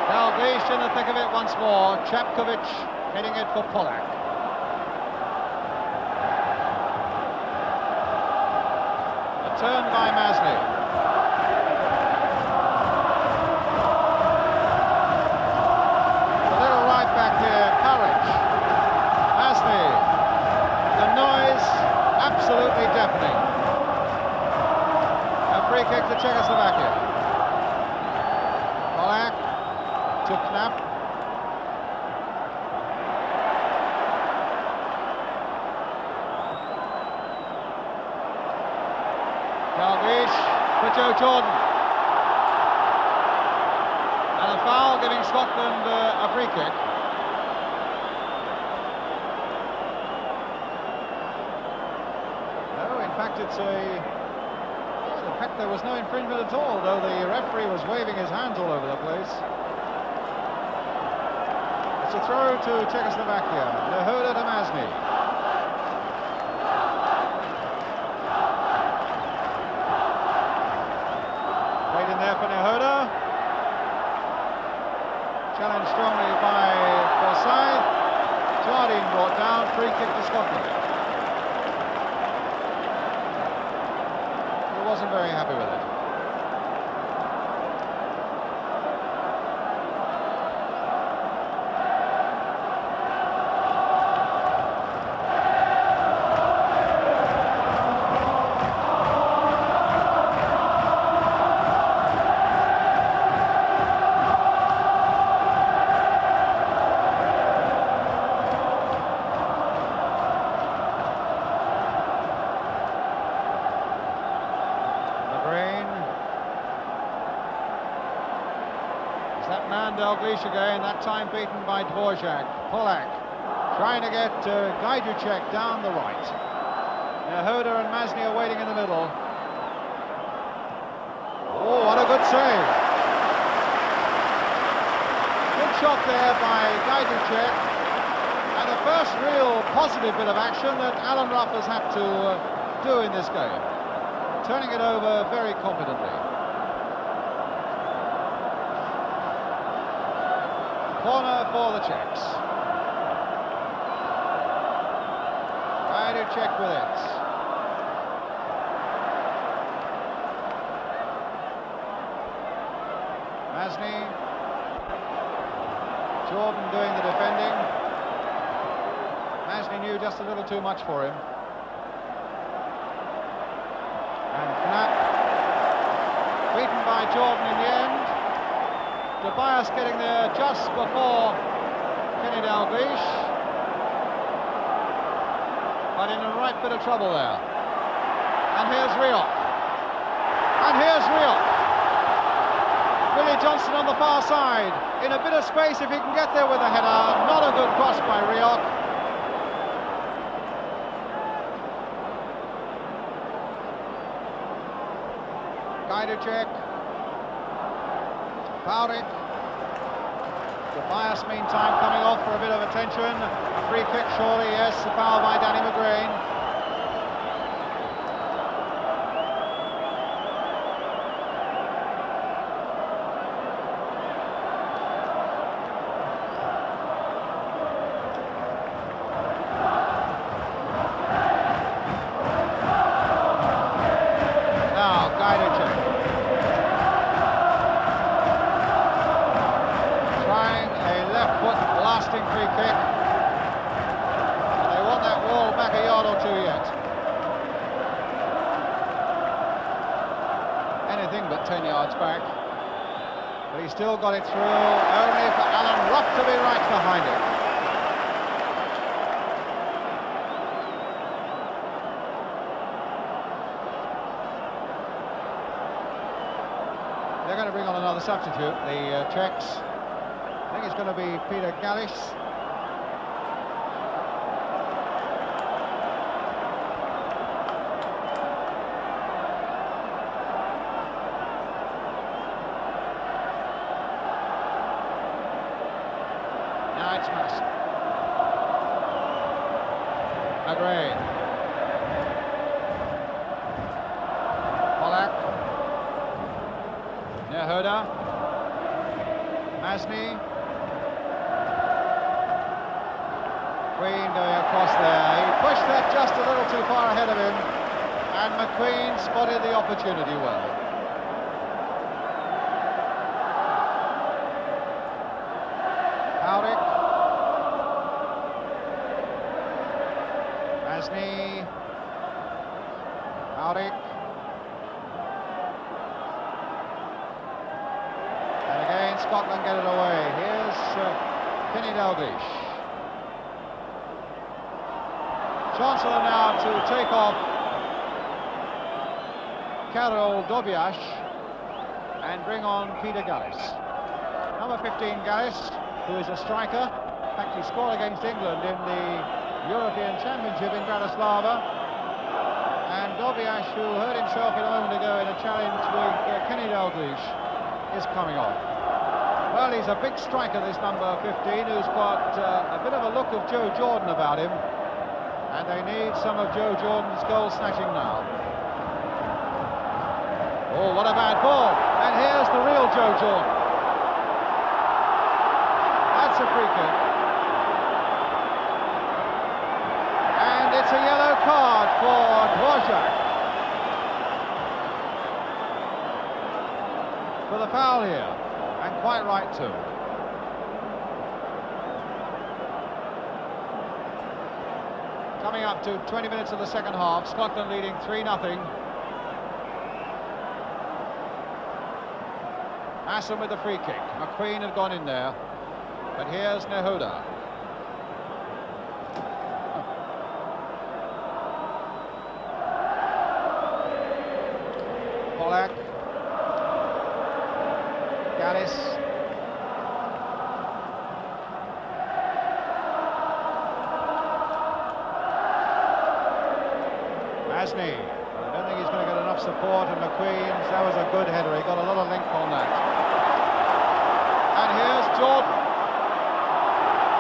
Dalglish in the thick of it once more. Chapkovic hitting it for Pollack. A turn by Masny. A little right back here, courage. Masny. The noise absolutely deafening. A free kick to Czechoslovakia. Pollack to Knapp. Dalglish for Joe Jordan. And a foul giving Scotland a free kick. No, in fact it's a... Well, in fact there was no infringement at all, though the referee was waving his hands all over the place. It's a throw to Czechoslovakia. Nehoda to Masny. In there for Nehoda. Challenged strongly by Forsyth. Jardine brought down, free kick to Scotland. He wasn't very happy with it. Dalglish again, that time beaten by Dvorak. Pollack trying to get Gajdusek down the right. Nehoda and Masny are waiting in the middle. Oh, what a good save. Good shot there by Gajdusek. And the first real positive bit of action that Alan Rough has had to do in this game. Turning it over very confidently. Corner for the Czechs. Gajdusek with it. Masny. Jordan doing the defending. Masny knew just a little too much for him. And Knapp. Beaten by Jordan in the end. Tobias getting there just before Kenny Dalglish, but in a right bit of trouble there. And here's Rioch. And here's Rioch. Willie Johnson on the far side. In a bit of space if he can get there with a header. Not a good cross by Rioch. Gajdusek. Paurik. Tobias meantime coming off for a bit of attention. A free kick surely, yes, the foul by Danny McGrain. Now, Gajdusek. Blasting free kick. They anything but 10 yards back. But he still got it through, only for Alan Ruff to be right behind it. They're going to bring on another substitute, the Czechs. I think it's going to be Peter Gallis. Now it's Madison. McGrain. Pollack. Nehoda. Masny. McQueen going across there. He pushed that just a little too far ahead of him, and McQueen spotted the opportunity well. Howdick. Masny. Howdick. And again, Scotland get it away. Here's Kenny Dalglish. Chancellor now to take off Karol Dobiasz and bring on Peter Gallis. Number 15 Gallis, who is a striker. In fact, he scored against England in the European Championship in Bratislava. And Dobiasz, who hurt himself a moment ago in a challenge with Kenny Dalglish, is coming on. Well, he's a big striker, this number 15, who's got a bit of a look of Joe Jordan about him. And they need some of Joe Jordan's goal snatching now. Oh, what a bad ball. And here's the real Joe Jordan. That's a free kick. And it's a yellow card for Dvorak for the foul here. And quite right too. Coming up to 20 minutes of the second half, Scotland leading 3-0. Masson with the free kick. McQueen had gone in there, but here's Nehoda. Pollack. Gallis. Masny. I don't think he's going to get enough support, and McQueen's, that was a good header. He got a lot of length on that. And here's Jordan.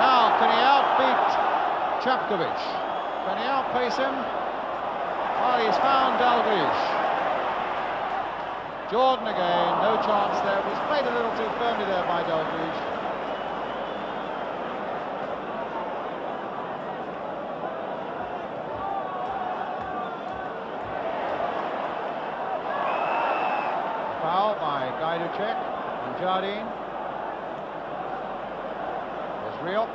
Now, can he outbeat Chapkovich? Can he outpace him? Well, he's found Dalglish. Jordan again, no chance there. It was played a little too firmly there by Dalglish. Foul by Gajducek and Jardine. There's Riok.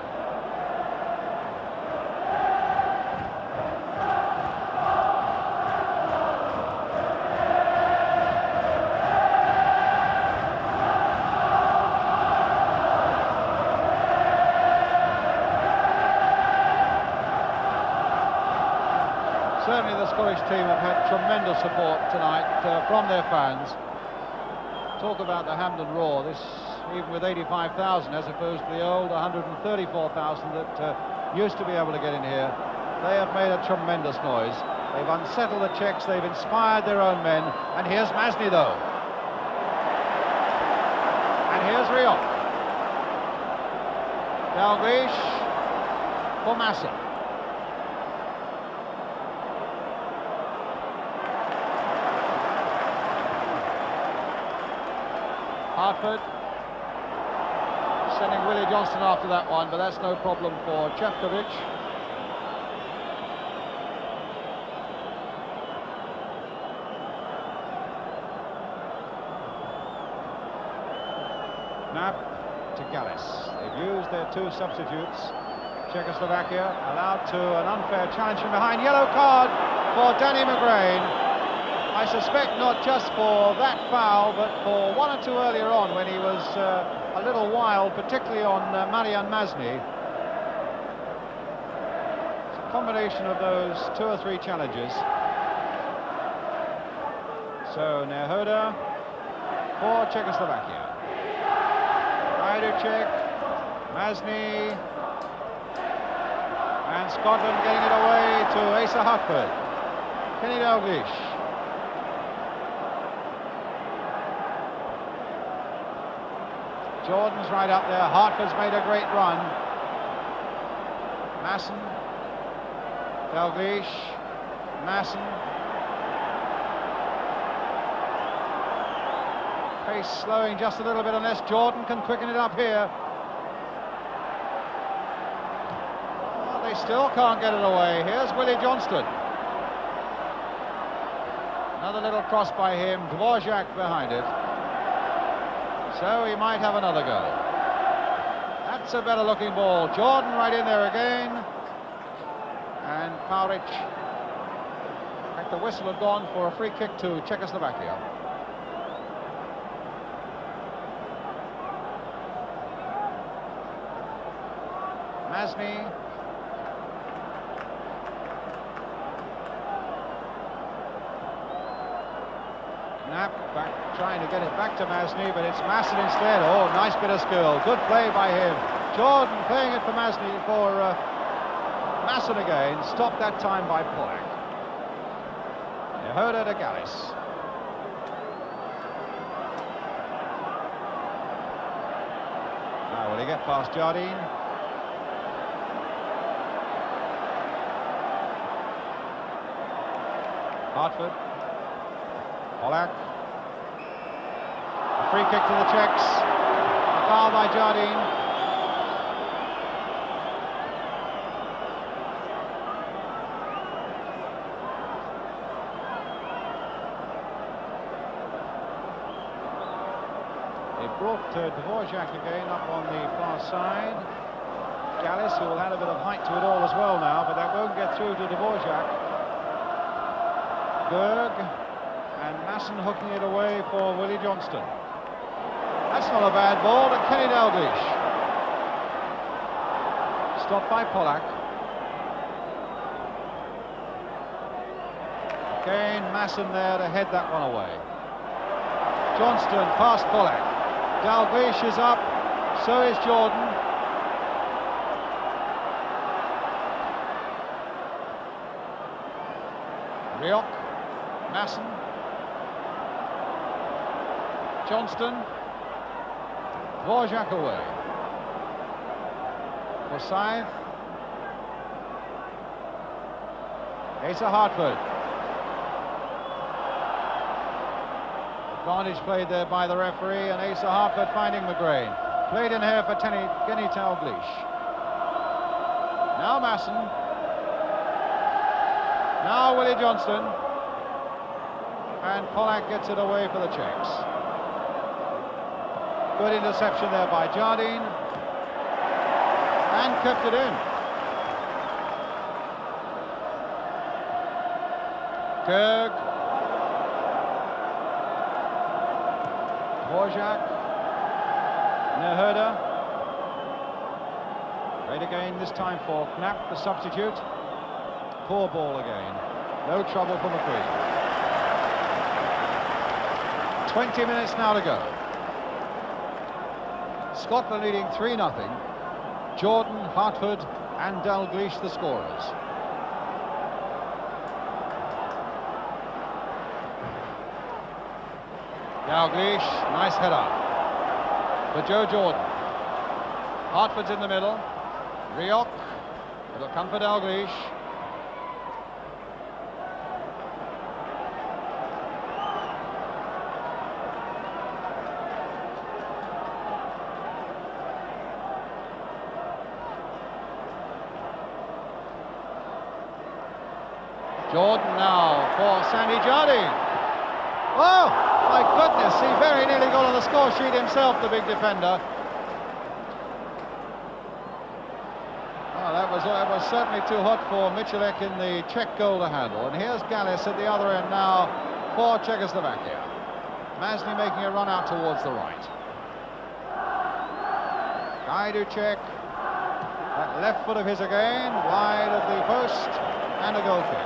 Certainly the Scottish team have had tremendous support tonight from their fans. Talk about the Hampden Roar, this even with 85,000 as opposed to the old 134,000 that used to be able to get in here. They have made a tremendous noise. They've unsettled the Czechs, they've inspired their own men, and here's Masny though. And here's Riok. Dalglish for Masson. Hartford sending Willie Johnston after that one, but that's no problem for Chepkovich. Knapp to Gallis. They've used their two substitutes. Czechoslovakia allowed to an unfair challenge from behind. Yellow card for Danny McGrain. I suspect not just for that foul, but for one or two earlier on when he was a little wild, particularly on Marian Masny. It's a combination of those 2 or 3 challenges. So Nehoda for Czechoslovakia. Check, Masny, and Scotland getting it away to Asa Hartford. Kenny Dalglish. Jordan's right up there. Hartford's made a great run. Masson, Dalglish, Masson. Pace slowing just a little bit unless Jordan can quicken it up here. Oh, they still can't get it away. Here's Willie Johnston. Another little cross by him. Dvorak behind it. So he might have another go. That's a better looking ball. Jordan right in there again. And Pauric. In fact, the whistle had gone for a free kick to Czechoslovakia. Masny. Knapp back, trying to get it back to Masny, but it's Masson instead. Oh, nice bit of skill. Good play by him. Jordan playing it for Masny, for Masson again. Stopped that time by Polak. Nehoda to Gallis. Now will he get past Jardine? Hartford. Polak. A free kick to the Czechs. A foul by Jardine. They brought Dvorak again up on the far side. Gallis, who will add a bit of height to it all as well now, but that won't get through to Dvorak. Berg, and Masson hooking it away for Willie Johnston. That's not a bad ball to Kenny Dalglish. Stopped by Polak. Again, Masson there to head that one away. Johnston past Polak. Dalglish is up, so is Jordan. Riok. Masson, Johnston, Dvorak away. Forsyth, Asa Hartford. Advantage played there by the referee, and Asa Hartford finding McGrain. Played in here for Kenny Dalglish. Now Masson. Now Willie Johnston. And Polak gets it away for the Czechs. Good interception there by Jardine. And kept it in. Berg. Dvorak. Nehoda. Played again, this time for Knapp, the substitute. Poor ball again. No trouble for McQueen. 20 minutes now to go. Scotland leading 3-0. Jordan, Hartford and Dalglish the scorers. Dalglish, nice header for Joe Jordan. Hartford's in the middle. Riok, it'll come for Dalglish. Jordan now for Sandy Jardine. Oh, my goodness, he very nearly got on the score sheet himself, the big defender. Oh, Well, that was certainly too hot for Michalek in the Czech goal to handle. And here's Gallis at the other end now for Czechoslovakia. Masny making a run out towards the right. Gajduček, that left foot of his again, wide of the post, and a goal kick.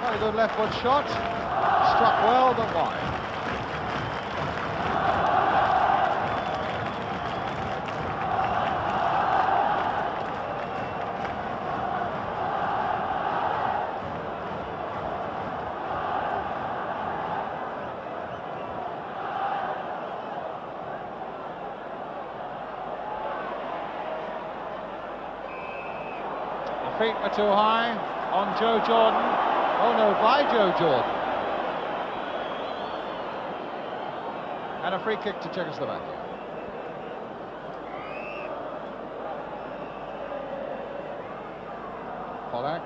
Very good left foot shot, struck well but wide. Feet were too high on Joe Jordan. Oh no, by Joe Jordan. And a free kick to Czechoslovakia. Polak.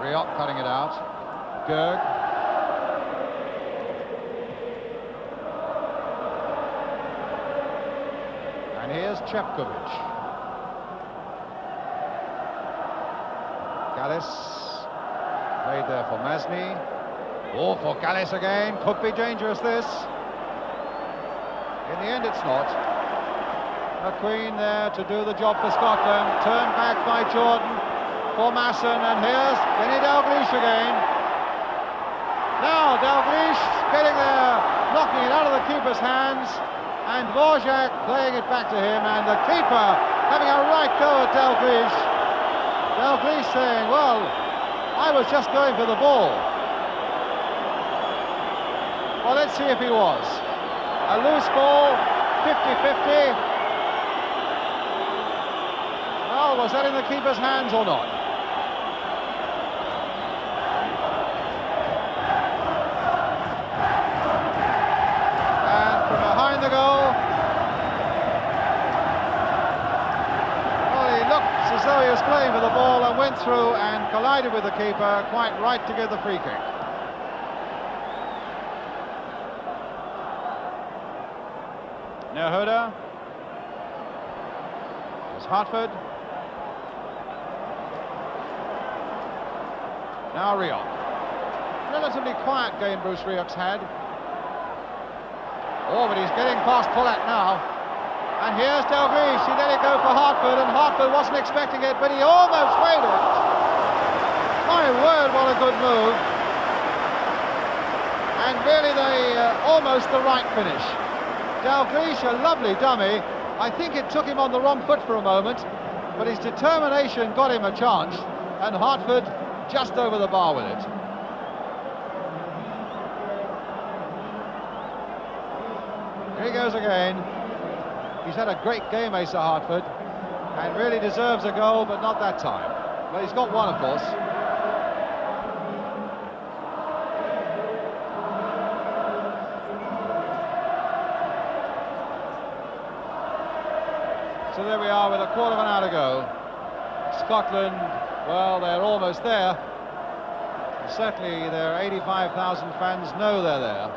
Riot cutting it out. Gerg. And here's Chepkovic. Gallis, played there for Masny. Oh, for Gallis again, could be dangerous this. In the end it's not. McQueen there to do the job for Scotland, turned back by Jordan for Masson, and here's Kenny Dalglish again. Now Dalglish getting there, knocking it out of the keeper's hands, and Dvorak playing it back to him, and the keeper having a right go at Dalglish. Dalglish saying, well, I was just going for the ball. Well, let's see if he was. A loose ball, 50-50. Well, was that in the keeper's hands or not? And from behind the goal, as though he was playing for the ball and went through and collided with the keeper, quite right to give the free kick. Nehoda. There's Hartford. Now Riot. Relatively quiet game Bruce Riot's had. Oh, but he's getting past Polak now. And here's Dalglish, he let it go for Hartford, and Hartford wasn't expecting it, but he almost made it. My word, what a good move. And really almost the right finish. Dalglish, a lovely dummy. I think it took him on the wrong foot for a moment, but his determination got him a chance, and Hartford just over the bar with it. Here he goes again. He's had a great game, Asa Hartford, and really deserves a goal, but not that time. Well, he's got one, of course. So there we are with a quarter of an hour to go. Scotland, well, they're almost there. Certainly their 85,000 fans know they're there.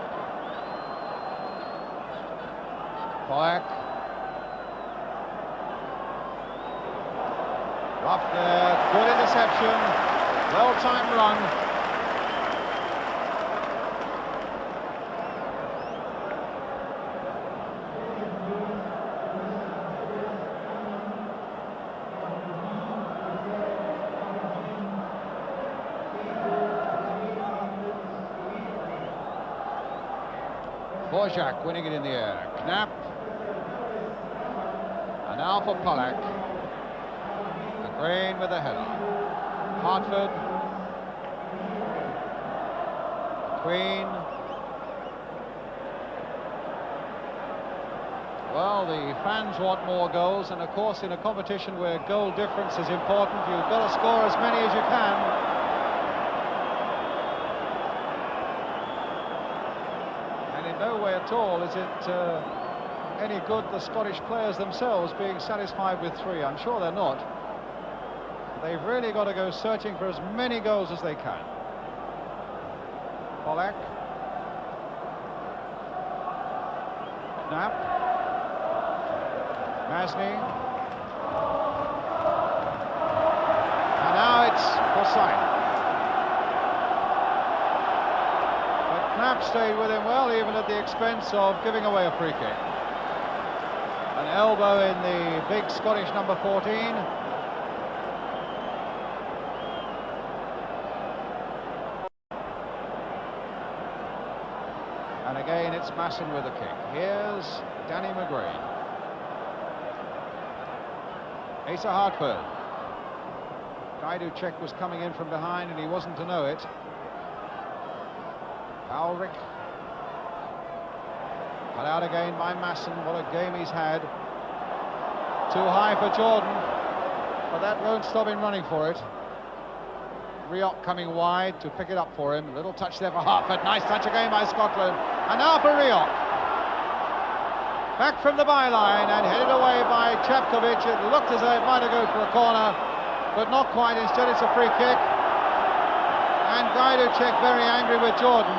Polak. Rough there, good interception, well-timed run. Dvorak winning it in the air. Knapp. And now for Polak. Green with a header. Hartford. Queen. Well, the fans want more goals, and of course in a competition where goal difference is important, you've got to score as many as you can. And in no way at all is it any good the Scottish players themselves being satisfied with 3. I'm sure they're not. They've really got to go searching for as many goals as they can. Polak. Knapp. Masny. And now it's Forsyth. But Knapp stayed with him well, even at the expense of giving away a free kick. An elbow in the big Scottish number 14. And again, it's Masson with the kick. Here's Danny McGrain. Asa Hartford. Gajduček was coming in from behind and he wasn't to know it. Ulrich. Cut out again by Masson. What a game he's had. Too high for Jordan, but that won't stop him running for it. Rioch coming wide to pick it up for him. A little touch there for Hartford. Nice touch again by Scotland. And now for Rioch. Back from the byline and headed away by Chapkovic. It looked as though it might have gone for a corner, but not quite. Instead it's a free kick. And Gajduček very angry with Jordan.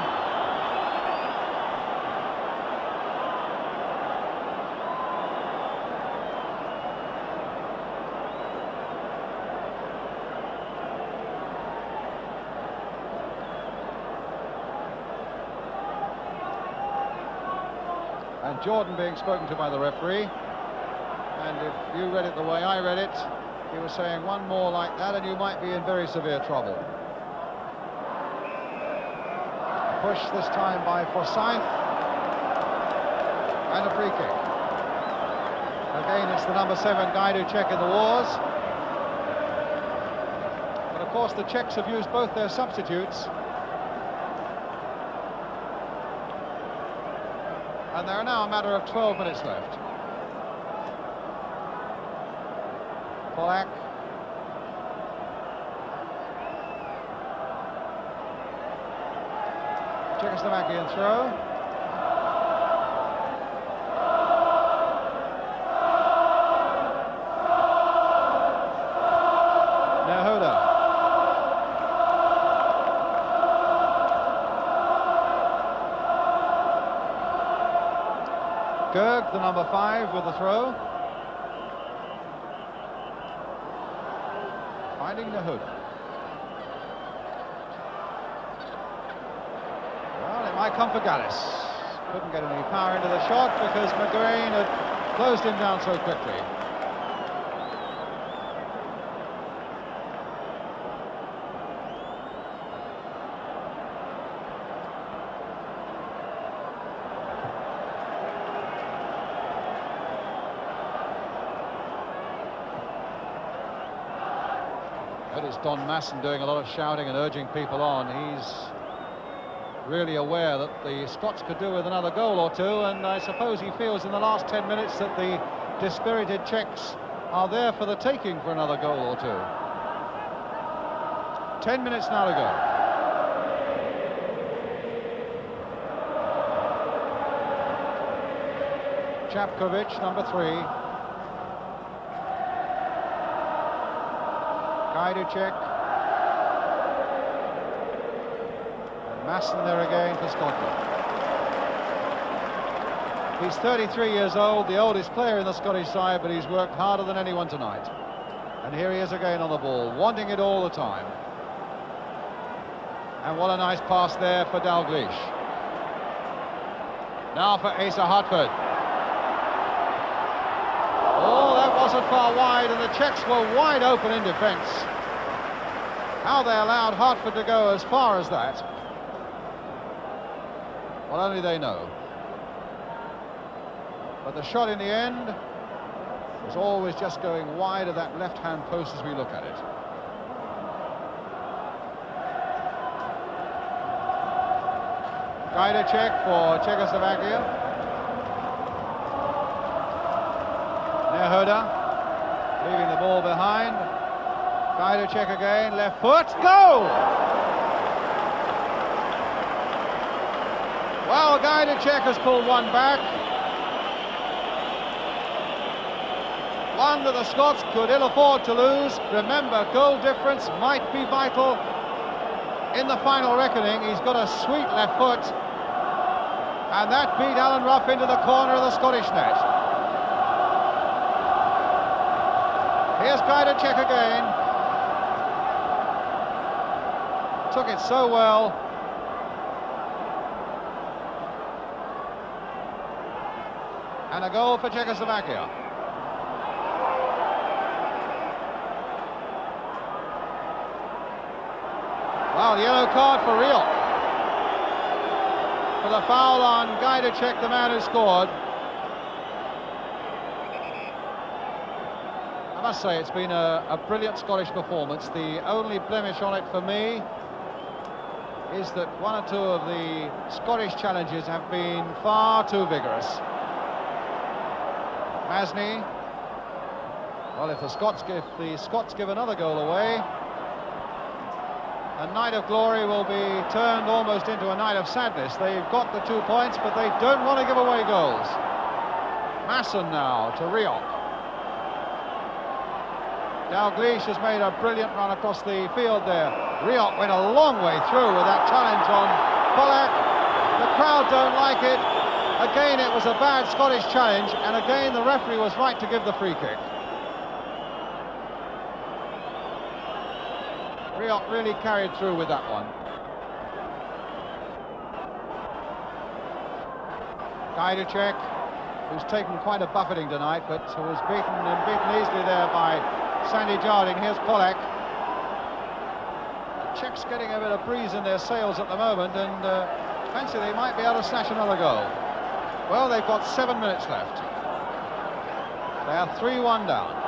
And Jordan being spoken to by the referee, and if you read it the way I read it, he was saying one more like that and you might be in very severe trouble. Push this time by Forsyth, and a free kick. Again, it's the number 7 Gajduček in the wars. But of course the Czechs have used both their substitutes. And there are now a matter of 12 minutes left. Polak. Czechoslovakian throw. Nehoda. Gerg, the number 5, with the throw. Finding Nehoda. Well, it might come for Gallis. Couldn't get any power into the shot because McGrain had closed him down so quickly. That is Don Masson doing a lot of shouting and urging people on. He's really aware that the Scots could do with another goal or two, and I suppose he feels in the last 10 minutes that the dispirited Czechs are there for the taking for another goal or two. 10 minutes now to go. Chapkovic, number 3. Gajduček. And Masson there again for Scotland. He's 33 years old, the oldest player in the Scottish side, but he's worked harder than anyone tonight. And here he is again on the ball, wanting it all the time. And what a nice pass there for Dalglish. Now for Asa Hartford. Oh, that wasn't far wide, and the Czechs were wide open in defence. How they allowed Hartford to go as far as that, well, only they know. But the shot in the end was always just going wide of that left-hand post as we look at it. Gajduček for Czechoslovakia. Nehoda leaving the ball behind. Gajduček again, left foot, goal! Well, Gajduček has pulled one back. one that the Scots could ill afford to lose. Remember, goal difference might be vital in the final reckoning. He's got a sweet left foot, and that beat Alan Rough into the corner of the Scottish net. Here's Guy to check again. Took it so well. And a goal for Czechoslovakia. Well, yellow card for Riot for the foul on Gajdacek, the man who scored. I must say it's been a brilliant Scottish performance. The only blemish on it for me is that one or two of the Scottish challenges have been far too vigorous. Masney. Well, if the Scots give another goal away, a night of glory will be turned almost into a night of sadness. They've got the 2 points, but they don't want to give away goals. Masson now to Riot. Dalglish has made a brilliant run across the field there. Riot went a long way through with that challenge on Pollack. The crowd don't like it. Again, it was a bad Scottish challenge, and again the referee was right to give the free kick. Riot really carried through with that one. Gajdacek, who's taken quite a buffeting tonight, but who was beaten easily there by Sandy Jardine. Here's Pollack. The Czechs getting a bit of breeze in their sails at the moment, and fancy they might be able to snatch another goal. Well, they've got 7 minutes left. They are 3-1 down.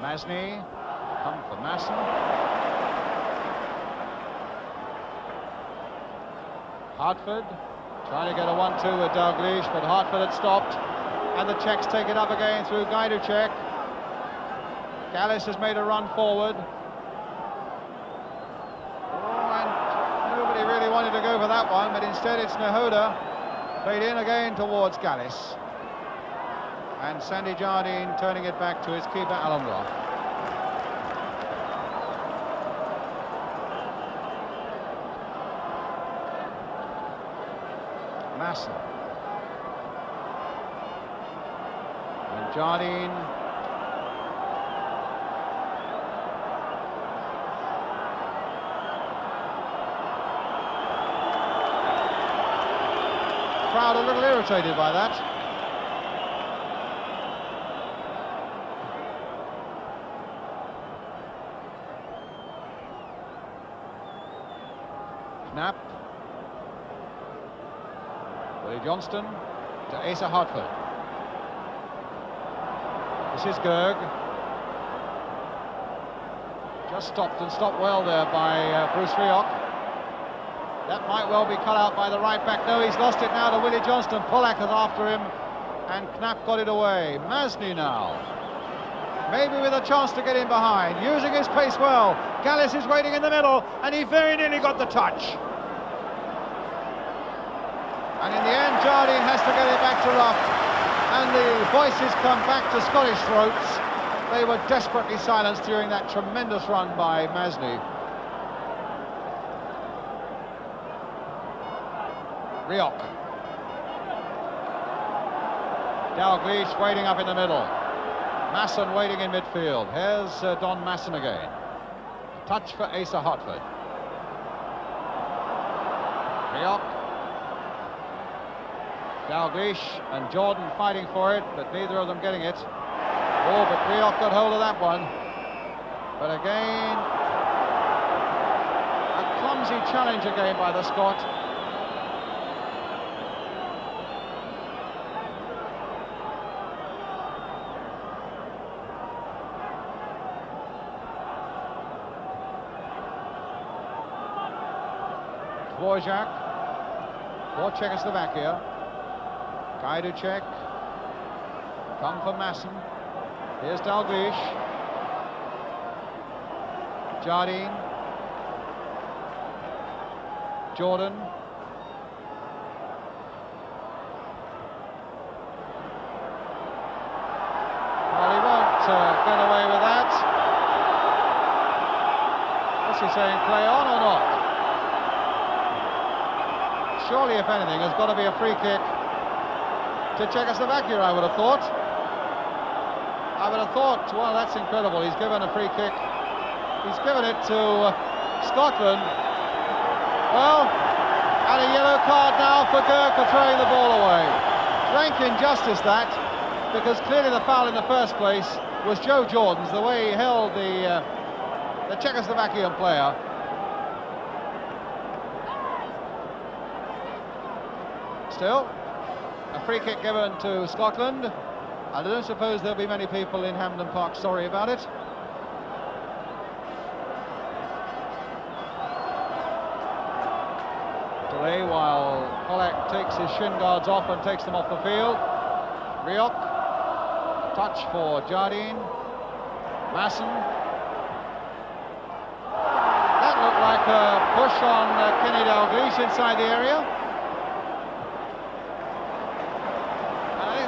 Masney, come for Masson. Hartford trying to get a 1-2 with Dalglish, but Hartford had stopped. And the Czechs take it up again through Gajdacek. Gallis has made a run forward. Oh, and nobody really wanted to go for that one, but instead it's Nahoda. Played in again towards Gallis. And Sandy Jardine turning it back to his keeper, Alan Roth. Masson. And Jardine. Crowd a little irritated by that. Knapp. Willie Johnston to Asa Hartford. This is Gerg. Just stopped well there by Bruce Rioch. That might well be cut out by the right back. No, he's lost it now to Willie Johnston. Pollack is after him, and Knapp got it away. Masney now. Maybe with a chance to get in behind, using his pace well. Gallis is waiting in the middle, and he very nearly got the touch. And in the end, Jardine has to get it back to Rough, and the voices come back to Scottish throats. They were desperately silenced during that tremendous run by Masney. Rioch. Dalglish waiting up in the middle. Masson waiting in midfield. Here's Don Masson again. Touch for Asa Hartford. Rioch. Dalglish and Jordan fighting for it, but neither of them getting it. Oh, but Rioch got hold of that one. But again, a clumsy challenge again by the Scot. Dvorak for Czechoslovakia. Gajdacek, come for Masson. Here's Dalglish. Jardine. Jordan. Well, he won't get away with that. What's he saying, play on or not? Surely, if anything, there's got to be a free kick to Czechoslovakia, I would have thought. Well, that's incredible. He's given a free kick. He's given it to Scotland. Well, and a yellow card now for Gerk for throwing the ball away. Rank injustice that, because clearly the foul in the first place was Joe Jordan's, the way he held the Czechoslovakian player. Still, a free kick given to Scotland. I don't suppose there'll be many people in Hampden Park sorry about it. Delay while Polak takes his shin guards off and takes them off the field. Riok, a touch for Jardine. Masson. That looked like a push on Kenny Dalglish inside the area.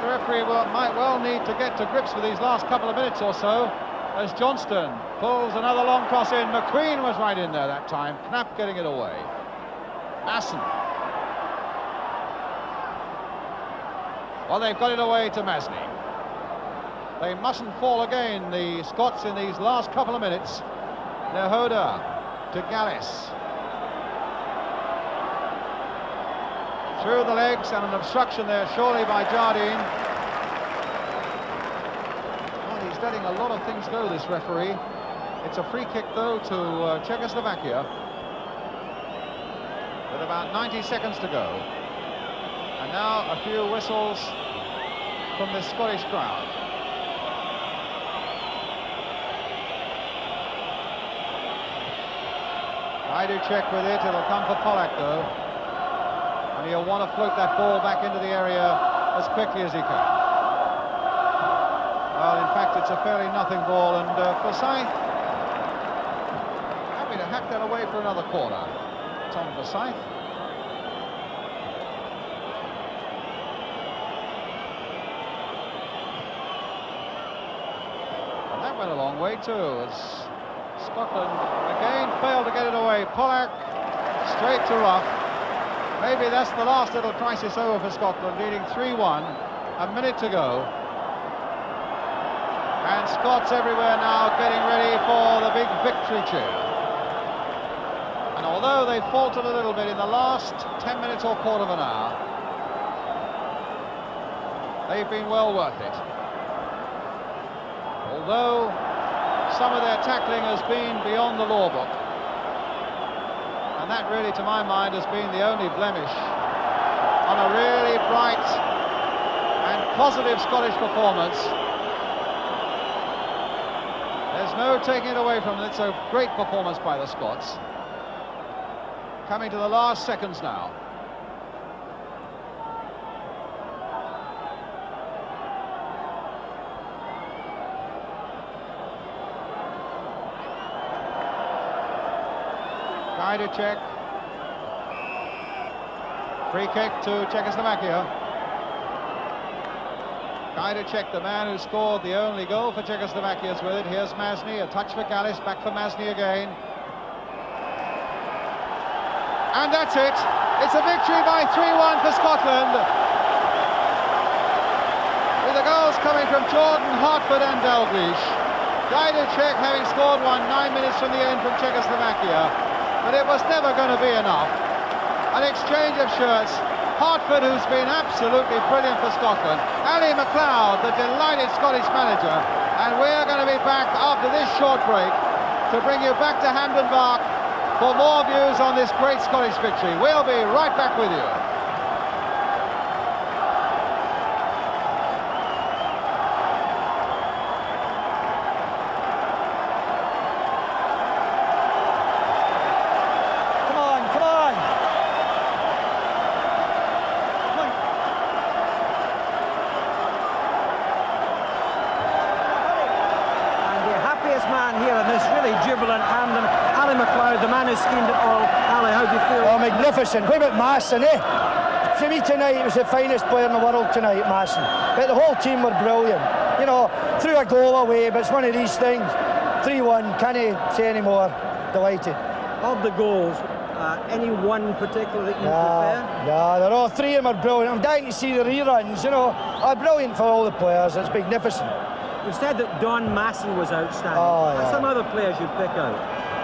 The referee might well need to get to grips with these last couple of minutes or so, as Johnston pulls another long cross in. McQueen was right in there that time, Knapp getting it away. Masson. Well, they've got it away to Masney. They mustn't fall again, the Scots, in these last couple of minutes. Nehoda to Gallis. Through the legs, and an obstruction there surely by Jardine. Well, he's letting a lot of things go, this referee. It's a free kick though to Czechoslovakia with about 90 seconds to go. And now a few whistles from the Scottish crowd. I do check with it, it'll come for Polak though. And he'll want to float that ball back into the area as quickly as he can. Well, in fact, it's a fairly nothing ball, and Forsyth happy to hack that away for another corner. Tom Forsyth. And that went a long way too, as Scotland again failed to get it away. Polak straight to rough. Maybe that's the last little crisis over for Scotland, leading 3-1, a minute to go. And Scots everywhere now getting ready for the big victory cheer. And although they faltered a little bit in the last 10 minutes or quarter of an hour, they've been well worth it. Although some of their tackling has been beyond the law book. And that really, to my mind, has been the only blemish on a really bright and positive Scottish performance. There's no taking it away from them. It's a great performance by the Scots. Coming to the last seconds now. Check. Free kick to Czechoslovakia. Check, the man who scored the only goal for Czechoslovakia, is with it. Here's Masney, a touch for Gallis, back for Masney again. And that's it. It's a victory by 3-1 for Scotland. With the goals coming from Jordan, Hartford and Dalglish. Check having scored one 9 minutes from the end from Czechoslovakia. But it was never going to be enough. An exchange of shirts. Hartford, who's been absolutely brilliant for Scotland. Ali MacLeod, the delighted Scottish manager. And we're going to be back after this short break to bring you back to Hampden Park for more views on this great Scottish victory. We'll be right back with you. Man here, and this really jubilant Hamden. Ali McLeod, the man who schemed it all. Ali, how do you feel? Oh, magnificent. What about Masson, eh? For me tonight, he was the finest player in the world tonight, Masson. But the whole team were brilliant. You know, threw a goal away, but it's one of these things. 3-1, can't say any more. Delighted. Of the goals, any one particular that you prefer? Yeah, they're all three of them are brilliant. I'm dying to see the reruns, you know. Brilliant for all the players. It's magnificent. You've said that Don Masson was outstanding. Oh, yeah. Some other players you'd pick out?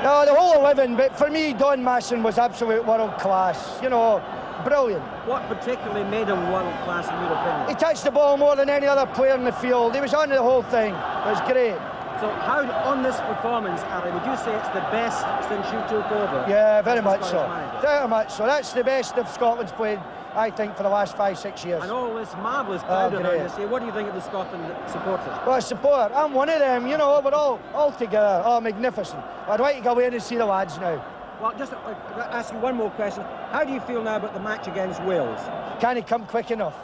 No, the whole 11, but for me, Don Masson was absolute world class. You know, brilliant. What particularly made him world class in your opinion? He touched the ball more than any other player in the field. He was on the whole thing. It was great. So how, on this performance, Ali, would you say it's the best since you took over? Yeah, very much so. Very much so. That's the best of Scotland's played, I think, for the last 5-6 years. And all this marvellous crowd around this year. What do you think of the Scotland supporters? Well, support. I'm one of them, you know, we're all together. Oh, magnificent. I'd like to go in and see the lads now. Well, just ask you one more question. How do you feel now about the match against Wales? Can it come quick enough?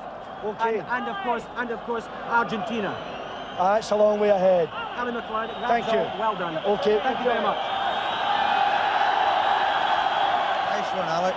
Okay. And of course, Argentina. That's a long way ahead. Ali McLeod, thank you. Well done. Okay. Thank you very much. Nice one, Alec.